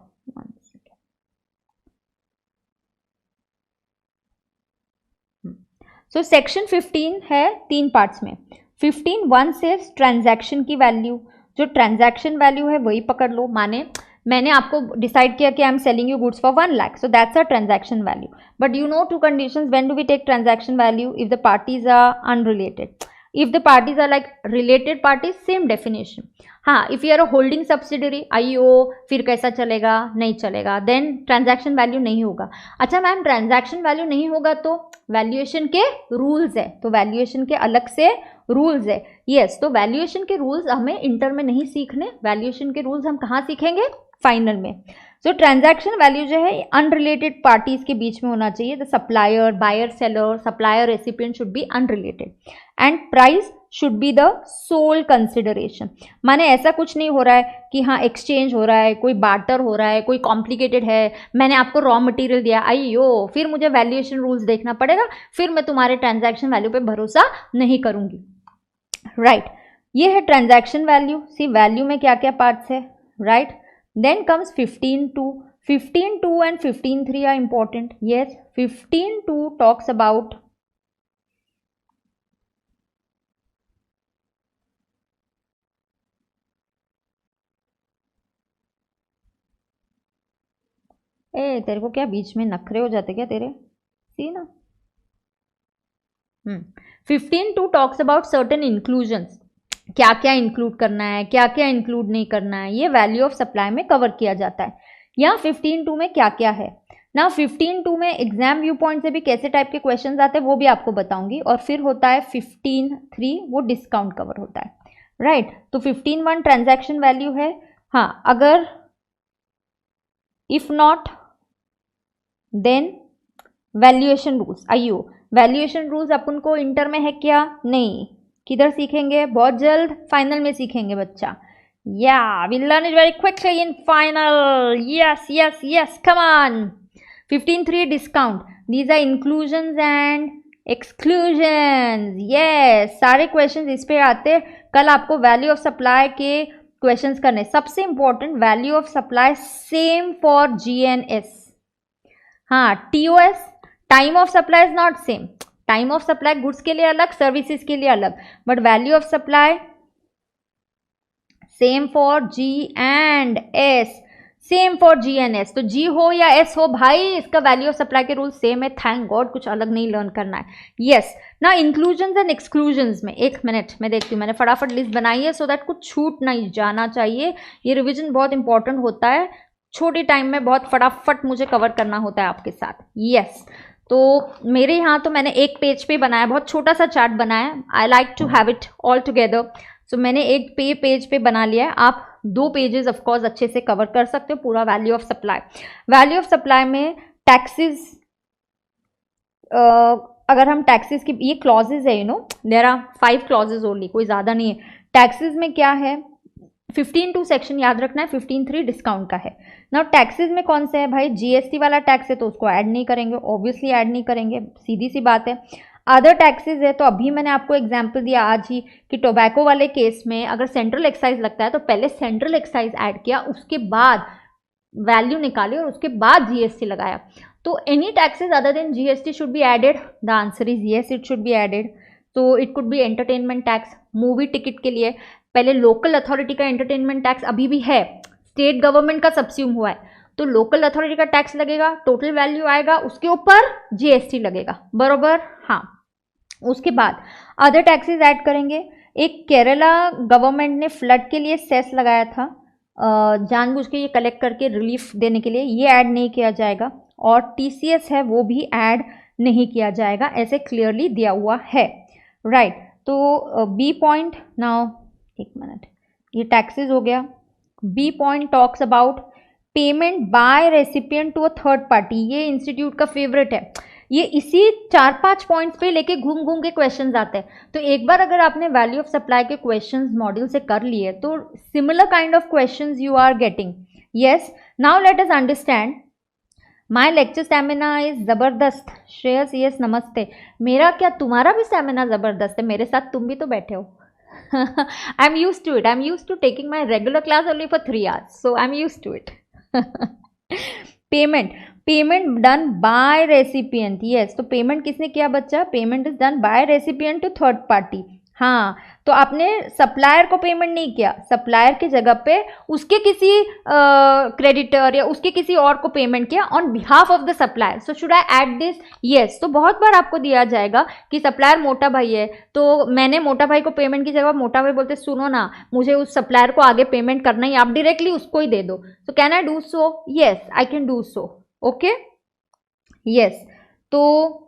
So section 15 है 3 पार्ट्स में. 15(1) से ट्रांजैक्शन की वैल्यू, जो ट्रांजैक्शन वैल्यू है वही पकड़ लो. माने मैंने आपको डिसाइड किया कि I am selling you goods for 1 lakh, so that's a transaction value. But you know 2 conditions when do we take transaction value? If the parties are unrelated. if the parties are like related parties, same definition. हाँ, if you are a holding subsidiary, IO, फिर कैसा चलेगा? नहीं चलेगा, then transaction value नहीं होगा. अच्छा ma'am, transaction value नहीं होगा तो वैल्यूएशन के रूल्स है, तो वैल्यूएशन के अलग से रूल्स है. यस, तो वैल्यूएशन के रूल्स हमें इंटर में नहीं सीखने, वैल्यूएशन के रूल्स हम कहाँ सीखेंगे? फाइनल में. सो ट्रांजैक्शन वैल्यू जो है अनरिलेटेड पार्टीज के बीच में होना चाहिए. The supplier, buyer, seller, supplier, recipient should be unrelated and price should be the sole consideration. माने ऐसा कुछ नहीं हो रहा है कि हाँ एक्सचेंज हो रहा है, कोई बार्टर हो रहा है, कोई कॉम्प्लिकेटेड है, मैंने आपको रॉ मटेरियल दिया, आइयो फिर मुझे वैल्यूएशन रूल्स देखना पड़ेगा, फिर मैं तुम्हारे ट्रांजैक्शन वैल्यू पे भरोसा नहीं करूंगी. राइट, ये है ट्रांजैक्शन वैल्यू. सी वैल्यू में क्या क्या पार्ट्स है, right. Then comes 15(2). 15(2) and 15(3) are important. Yes, 15(2) talks about तेरे को क्या बीच में नखरे हो जाते क्या तेरे? सी ना. 15(2) talks about certain inclusions. क्या क्या इंक्लूड करना है, क्या क्या इंक्लूड नहीं करना है, ये वैल्यू ऑफ सप्लाई में कवर किया जाता है. यहाँ 15(2) में क्या क्या है ना, 15(2) में एग्जाम व्यू पॉइंट से भी कैसे टाइप के क्वेश्चंस आते हैं वो भी आपको बताऊंगी. और फिर होता है 15(3), वो डिस्काउंट कवर होता है. राइट, तो 15(1) ट्रांजैक्शन वैल्यू है. हाँ, अगर if not then valuation rules. आइयो, वैल्यूएशन रूल्स अपन को इंटर में है क्या? नहीं. किधर सीखेंगे? बहुत जल्द फाइनल में सीखेंगे बच्चा. या will learn it very quickly in final. Yes yes yes, come on. 15(3) discount. These are inclusions and exclusions. Yes, सारे क्वेश्चंस इस पे आते. कल आपको वैल्यू ऑफ सप्लाई के क्वेश्चंस करने. सबसे important, value of supply same for GNS. हाँ, TOS, time of supply is not same. Time of supply goods के लिए अलग, सर्विसेज के लिए अलग, but value of supply same for G&S, same for GNS. तो G हो या S हो भाई, इसका वैल्यू ऑफ सप्लाई के रूल सेम है. थैंक गॉड, कुछ अलग नहीं लर्न करना है. यस, ना इंक्लूजन्स एंड एक्सक्लूजन्स में 1 मिनट मैं देखती हूँ. मैंने फटाफट लिस्ट बनाई है सो दैट कुछ छूट नहीं जाना चाहिए. ये रिविजन बहुत इंपॉर्टेंट होता है, छोटी टाइम में बहुत फटाफट मुझे कवर करना होता है आपके साथ. यस, तो मेरे यहाँ तो मैंने एक पेज पे बनाया, बहुत छोटा सा चार्ट बनाया. I like to have it all together. So मैंने एक पेज पे बना लिया है. आप 2 पेजेस ऑफ कोर्स अच्छे से कवर कर सकते हो पूरा value of supply. Value of supply में टैक्सेस, अगर हम टैक्सेस की, ये क्लॉजेज है, देयर आर 5 क्लॉजेज ओनली, कोई ज़्यादा नहीं है. टैक्सेस में क्या है? 15(2) सेक्शन याद रखना है, 15(3) डिस्काउंट का है। नाउ टैक्सेस में कौन से है भाई, जीएसटी वाला टैक्स है तो उसको ऐड नहीं करेंगे, ऑब्वियसली ऐड नहीं करेंगे, सीधी सी बात है। अदर टैक्सेस है तो अभी मैंने आपको एग्जांपल दिया आज ही कि टोबैको वाले केस में अगर सेंट्रल एक्साइज लगता है तो पहले सेंट्रल एक्साइज ऐड किया, उसके बाद वैल्यू निकाली और उसके बाद जीएसटी लगाया। तो any taxes other than GST should be added, the answer is yes, it should be added. तो it could be entertainment tax, movie ticket के लिए पहले लोकल अथॉरिटी का एंटरटेनमेंट टैक्स अभी भी है, स्टेट गवर्नमेंट का सब्स्यूम हुआ है, तो लोकल अथॉरिटी का टैक्स लगेगा, टोटल वैल्यू आएगा, उसके ऊपर जीएसटी लगेगा, बरोबर। हाँ, उसके बाद अदर टैक्सेस ऐड करेंगे। एक केरला गवर्नमेंट ने फ्लड के लिए सेस लगाया था, जानबूझ के ये कलेक्ट करके रिलीफ देने के लिए, ये ऐड नहीं किया जाएगा। और टीसीएस है वो भी ऐड नहीं किया जाएगा, ऐसे क्लियरली दिया हुआ है, राइट। तो बी पॉइंट, नाउ एक मिनट, ये टैक्सेस हो गया। B point talks about payment by recipient to a third party, ये इंस्टीट्यूट का फेवरेट है, ये इसी 4-5 पॉइंट्स पे लेके घूम घूम के क्वेश्चंस आते हैं। तो एक बार अगर आपने वैल्यू ऑफ सप्लाई के क्वेश्चंस मॉड्यूल से कर लिए तो similar kind of questions you are getting. Yes, now let us understand. My lecture stamina is ज़बरदस्त। श्रेयस यस नमस्ते। मेरा क्या तुम्हारा भी स्टैमिना ज़बरदस्त है, मेरे साथ तुम भी तो बैठे हो। I am use to it, I am use to taking my regular class only for 3 hours, so I am use to it. Payment done by recipient, yes, तो पेमेंट किसने किया बच्चा, payment is done by recipient to third party. हाँ, तो आपने supplier को payment नहीं किया, सप्लायर की जगह पे उसके किसी क्रेडिटर या उसके किसी और को पेमेंट किया on behalf of the supplier. So should I add this, yes. तो बहुत बार आपको दिया जाएगा कि सप्लायर मोटा भाई है, तो मैंने मोटा भाई को पेमेंट की जगह मोटा भाई बोलते सुनो ना, मुझे उस सप्लायर को आगे पेमेंट करना ही, आप डायरेक्टली उसको ही दे दो। So can I do so, yes I can do so, okay, yes. तो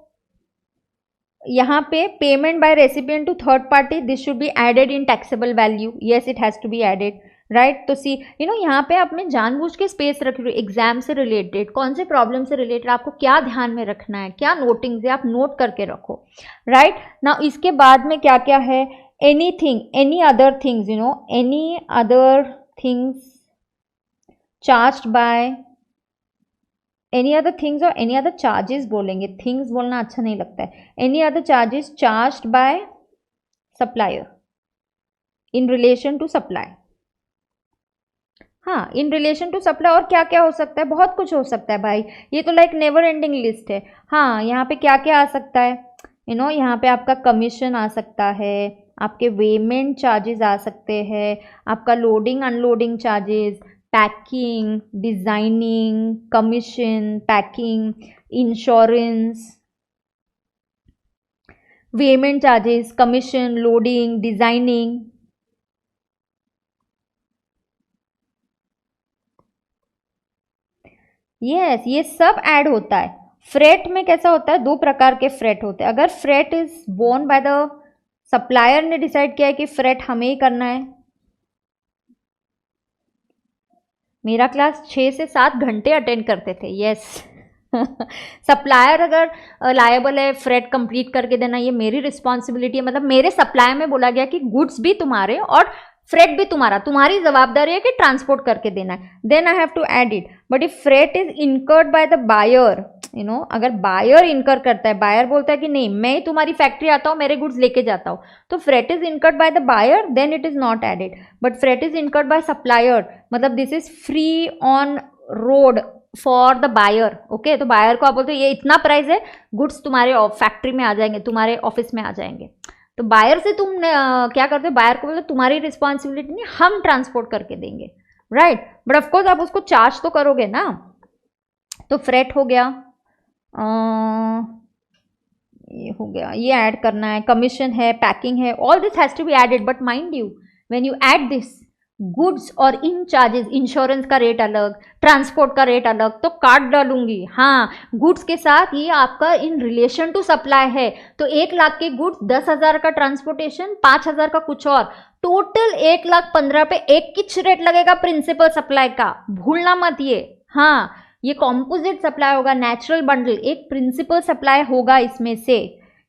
यहाँ पे payment by recipient to third party, this should be added in taxable value, yes it has to be added, right. तो see यहाँ पे आपने जानबूझ के space रख रहे हो, एग्जाम से रिलेटेड, कौन से प्रॉब्लम से रिलेटेड आपको क्या ध्यान में रखना है, क्या नोटिंग है, आप नोट करके रखो, राइट ना। इसके बाद में क्या क्या है, anything, any other things, any other things charged by, any other things और एनी अदर चार्जेस बोलेंगे, थिंग्स बोलना अच्छा नहीं लगता है। Any other charges charged by supplier in relation to supply, हाँ इन रिलेशन टू सप्लाई। और क्या क्या हो सकता है, बहुत कुछ हो सकता है भाई, ये तो लाइक नेवर एंडिंग लिस्ट है। हाँ, यहाँ पे क्या क्या आ सकता है, यहाँ पे आपका कमीशन आ सकता है, आपके वेमेंट चार्जेस आ सकते हैं, आपका loading unloading charges, packing, designing, commission, packing, insurance, weighment charges, commission, loading, designing, yes ये सब ऐड होता है। फ्रेट में कैसा होता है, 2 प्रकार के फ्रेट होते हैं। अगर freight is borne by the supplier ने डिसाइड किया है कि फ्रेट हमें ही करना है, मेरा क्लास 6 से 7 घंटे अटेंड करते थे, यस। सप्लायर अगर लायबल है फ्रेट कंप्लीट करके देना, ये मेरी रिस्पॉन्सिबिलिटी है, मतलब मेरे सप्लाई में बोला गया कि गुड्स भी तुम्हारे और फ्रेट भी तुम्हारा, तुम्हारी जवाबदारी है कि ट्रांसपोर्ट करके देना है, then I have to add it. But if freight is incurred by the buyer, अगर बायर इनकर करता है, बायर बोलता है कि नहीं मैं ही तुम्हारी फैक्ट्री आता हूँ, मेरे गुड्स लेके जाता हूँ, तो freight is incurred by the buyer, then it is not added. But freight is incurred by supplier, मतलब this is free on road for the buyer, okay. तो बायर को आप बोलते हो ये इतना प्राइस है, गुड्स तुम्हारे फैक्ट्री में आ जाएंगे, तुम्हारे ऑफिस में आ जाएंगे। तो बायर से तुम क्या करते हो, बायर को बोलते तुम्हारी रिस्पॉन्सिबिलिटी नहीं, हम ट्रांसपोर्ट करके देंगे, राइट। बट ऑफकोर्स आप उसको चार्ज तो करोगे ना। तो फ्रेट हो गया, ये हो गया, ये ऐड करना है, कमीशन है, पैकिंग है, all this has to be added. But mind you when you add this goods और इन चार्जेस, इंश्योरेंस का रेट अलग, ट्रांसपोर्ट का रेट अलग, तो काट डालूंगी। हाँ, गुड्स के साथ ये आपका इन रिलेशन टू सप्लाई है, तो 1 लाख के गुड्स, 10,000 का ट्रांसपोर्टेशन, 5,000 का कुछ और, टोटल 1,15,000 पे एक किच रेट लगेगा प्रिंसिपल सप्लाई का, भूलना मत ये। हाँ, ये कॉम्पोजिट सप्लाई होगा, नेचुरल बंडल, एक प्रिंसिपल सप्लाई होगा इसमें से।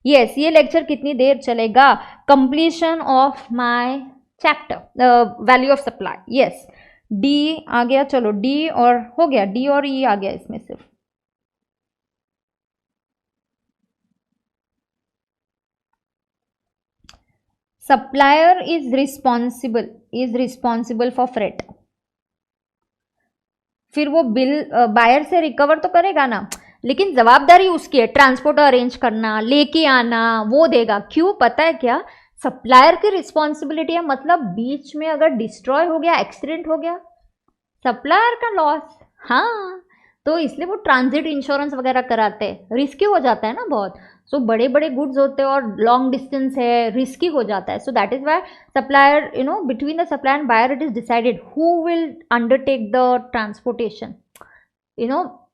यस, ये लेक्चर कितनी देर चलेगा, completion of my chapter value of supply. Yes, D आ गया, चलो डी और हो गया, डी और ई आ गया इसमें सिर्फ। Supplier is responsible for freight. फिर वो बिल बायर से रिकवर तो करेगा ना, लेकिन जवाबदारी उसकी है, ट्रांसपोर्ट अरेंज करना, लेके आना, वो देगा। क्यों पता है क्या? सप्लायर की रिस्पॉन्सिबिलिटी है, मतलब बीच में अगर डिस्ट्रॉय हो गया, एक्सीडेंट हो गया, सप्लायर का लॉस। हाँ, तो इसलिए वो ट्रांजिट इंश्योरेंस वगैरह कराते हैं, रिस्की हो जाता है ना बहुत। सो बड़े बड़े गुड्स होते हैं और लॉन्ग डिस्टेंस है, रिस्की हो जाता है। So that is why supplier, between the supplier and buyer it is decided who will undertake the transportation.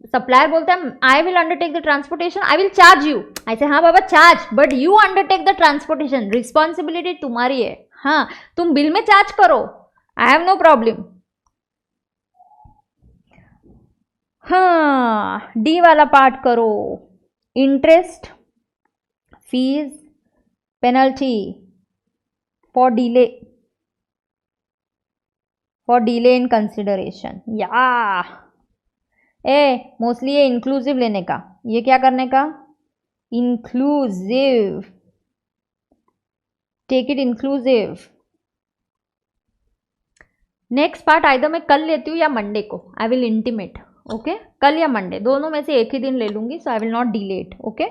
Supplier बोलता है I will undertake the transportation, I will charge you. ऐसे हाँ बाबा charge, but you undertake the transportation, responsibility तुम्हारी है। हाँ, तुम bill में चार्ज करो, आई हैव नो प्रॉब्लम। हाँ, डी वाला पार्ट करो। Interest, fees, penalty for delay in consideration. या मोस्टली ये इंक्लूसिव लेने का, ये क्या करने का? Inclusive, take it inclusive. Next part either मैं कल लेती हूँ या मंडे को, आई विल इंटीमेट। ओके, कल या मंडे, दोनों में से एक ही दिन ले लूंगी, so I will not delay it. Okay,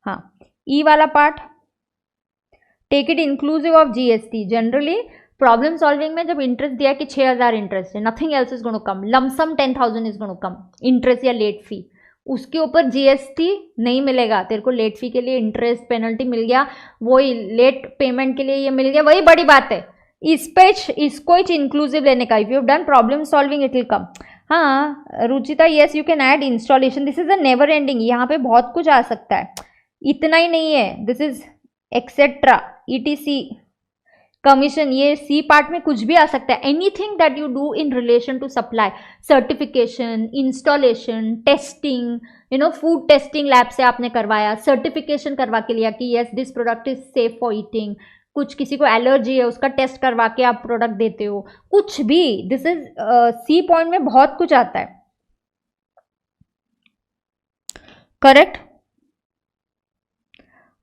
हाँ। ई वाला part, take it inclusive of GST. Generally problem solving में जब इंटरेस्ट दिया कि 6000 इंटरेस्ट है, nothing else is going to come, lump sum 10,000 is going to come, interest या late fee, उसके ऊपर जीएसटी नहीं मिलेगा तेरे को। लेट फी के लिए इंटरेस्ट पेनल्टी मिल गया, वही लेट पेमेंट के लिए ये मिल गया, वही बड़ी बात है। इस पे इसको इंक्लूसिव लेने का, if you have done problem solving it will come. हाँ Ruchita, yes you can add installation, this is a never ending, यहाँ पे बहुत कुछ आ सकता है, इतना ही नहीं है, this is etcetera, ETC, commission, ये सी पार्ट में कुछ भी आ सकता है। Anything that you do in relation to supply, certification, installation, testing, food testing lab से आपने करवाया, सर्टिफिकेशन करवा के लिया कि yes this product is safe for eating, कुछ किसी को एलर्जी है उसका टेस्ट करवा के आप प्रोडक्ट देते हो, कुछ भी, दिस इज सी पॉइंट में बहुत कुछ आता है। करेक्ट?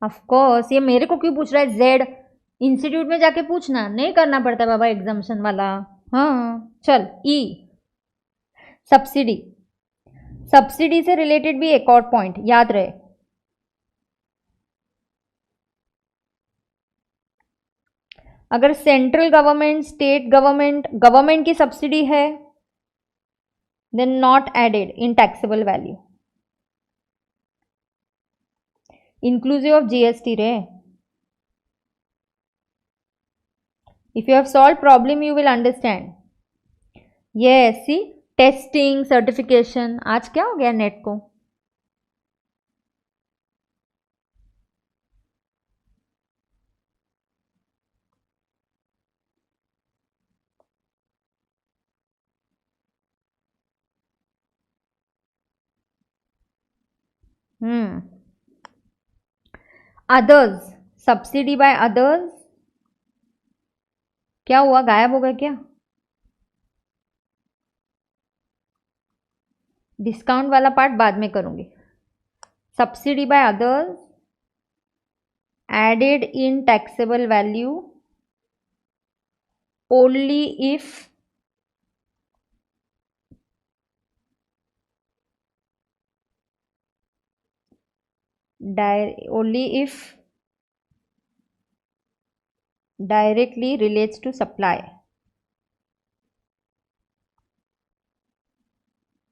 ऑफ कोर्स, ये मेरे को क्यों पूछ रहा है? जेड इंस्टीट्यूट में जाके पूछना, नहीं करना पड़ता बाबा एग्जामिशन वाला। हाँ चल, ई सब्सिडी, सब्सिडी से रिलेटेड भी एक और पॉइंट याद रहे, अगर सेंट्रल गवर्नमेंट, स्टेट गवर्नमेंट की सब्सिडी है, then not added in taxable value, inclusive of GST रे। If you have solved problem, you will understand. Yes, see, testing, certification, आज क्या हो गया नेट को? अदर्स, सब्सिडी बाय अदर्स, क्या हुआ, गायब हो गया क्या? डिस्काउंट वाला पार्ट बाद में करूंगी। Subsidy by others added in taxable value only if directly relates to supply.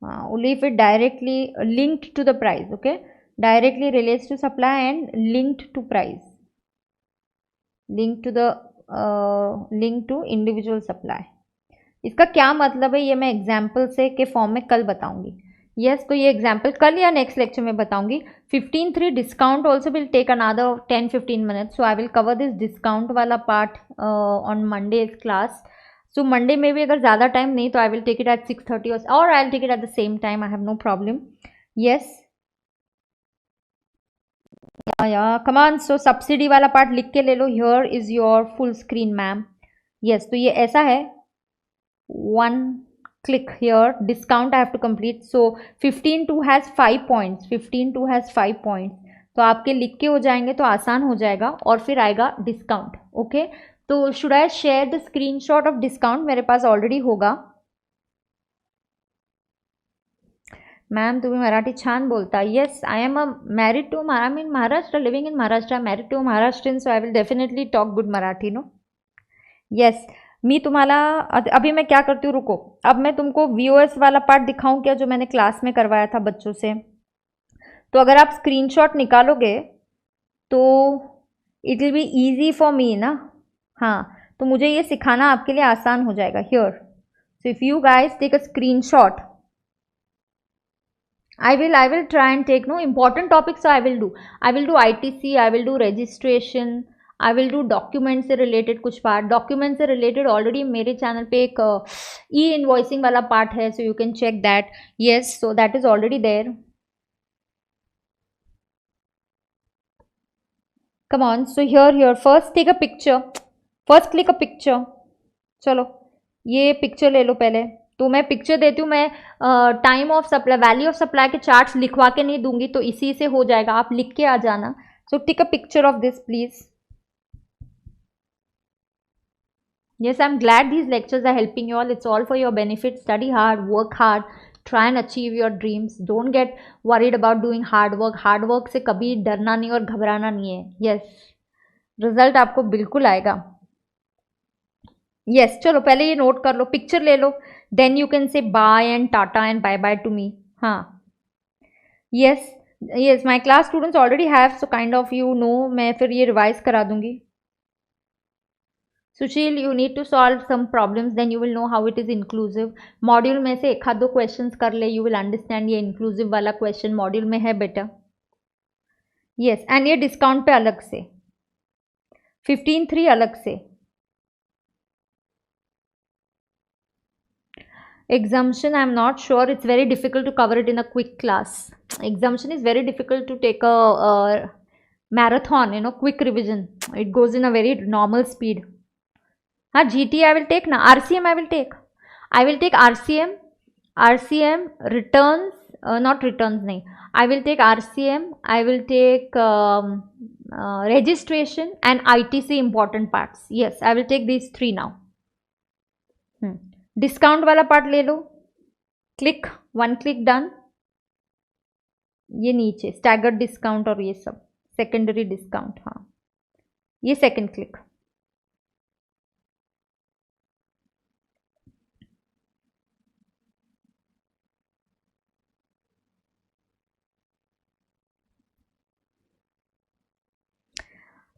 Only if it directly linked to the price. Okay, directly relates to supply and linked to price, linked to individual supply. इसका क्या मतलब है ये मैं example से के form में कल बताऊंगी। यस, तो ये एग्जाम्पल कल या नेक्स्ट लेक्चर में बताऊंगी। 15.3 discount also will take another 10-15 minutes, so I will cover this discount वाला part on Monday class. So Monday में भी अगर ज़्यादा टाइम नहीं तो I will take it at 6:30 और I will take it at the same time, I have no problem. Yes या come on, so subsidy वाला पार्ट लिख के ले लो, here is your full screen ma'am. Yes, तो ये ऐसा है, 1 click here, discount I have to complete. So 15 2 has 5 points, 15 2 has 5 points. तो आपके लिख के हो जाएंगे तो आसान हो जाएगा, और फिर आएगा डिस्काउंट. ओके, तो should I share the screenshot of discount? मेरे पास ऑलरेडी होगा. मैम तुम्ही मराठी छान बोलता. Yes, I am married to I mean Maharashtra, living in Maharashtra, married to Maharashtrian, so I will definitely talk good Marathi. No, yes. मी तुम्हाला अभी मैं क्या करती हूँ, रुको, अब मैं तुमको VOS वाला पार्ट दिखाऊं क्या, जो मैंने क्लास में करवाया था बच्चों से. तो अगर आप स्क्रीनशॉट निकालोगे तो it will be easy for me ना. हाँ, तो मुझे ये सिखाना आपके लिए आसान हो जाएगा. Here, so if you guys take a screenshot, I will try and take no important topics. So I will do ITC, I will do registration, I will do document से रिलेटेड कुछ पार्ट. डॉक्यूमेंट से related already मेरे channel पे एक e invoicing वाला part है, so you can check that. Yes, so that is already there. Come on. So here first take a picture, first click a picture. चलो ये picture ले लो पहले. तो मैं पिक्चर देती हूँ, मैं time of supply, value of supply के चार्ट्स लिखवा के नहीं दूंगी, तो इसी से हो जाएगा, आप लिख के आ जाना. So take a picture of this please. Yes, I'm glad these lectures are helping you all. It's all for your benefit. Study hard, work hard, try and achieve your dreams. Don't get worried about doing hard work. Hard work से कभी डरना नहीं और घबराना नहीं है. Yes, result आपको बिल्कुल आएगा. Yes, चलो पहले ये नोट कर लो, पिक्चर ले लो, then you can say bye and tata and bye bye to me. हाँ, yes yes, my class students already have, so kind of you know, मैं फिर ये रिवाइज करा दूंगी. Sushil, you need to solve some problems, then you will know how it is inclusive. Module में से एक आध दो क्वेश्चंस कर ले, you will understand ये इंक्लूसिव वाला क्वेश्चन मॉड्यूल में है बेटा. यस, एंड ये डिस्काउंट पे अलग से, 15 3 अलग से. Exemption, I am not sure. It's very difficult to cover it in a quick class. Exemption is very difficult to take a marathon, quick revision. It goes in a very normal speed. हाँ, GT I will take ना, RCM I will take. I will take RCM returns, not returns नहीं. I will take RCM, I will take registration and ITC important parts. Yes, I will take these 3 now. Discount वाला part ले लो, click, 1 click done. ये नीचे staggered discount और ये सब secondary discount. हाँ, ये सेकेंड क्लिक.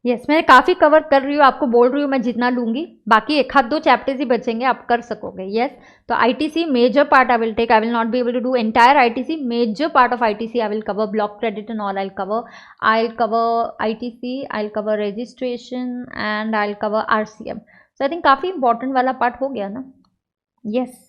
यस, मैं काफ़ी कवर कर रही हूँ, आपको बोल रही हूँ मैं जितना लूँगी, बाकी एक आध दो चैप्टर्स ही बचेंगे, आप कर सकोगे. यस, तो ITC major part I will take. I will not be able to do entire ITC. Major part of ITC I will cover, block credit and all I will cover ITC, I will cover registration and I will cover RCM. So I think काफ़ी important वाला part हो गया ना. Yes,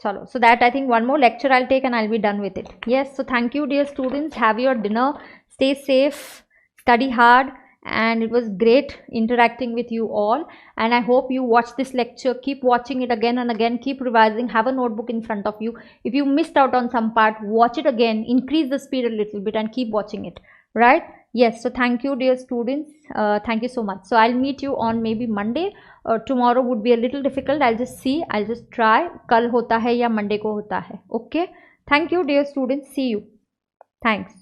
चलो, so that I think one more lecture I'll take and I'll be done with it. Yes, so thank you dear students, have your dinner, stay safe, study hard, and it was great interacting with you all, and I hope you watch this lecture, keep watching it again and again, keep revising, have a notebook in front of you. If you missed out on some part, watch it again, increase the speed a little bit and keep watching it, right? Yes, so thank you dear students, thank you so much. So I'll meet you on maybe Monday. Tomorrow would be a little difficult, I'll just see, I'll just try, कल होता है या Monday को होता है. Okay, thank you dear students, see you, thanks.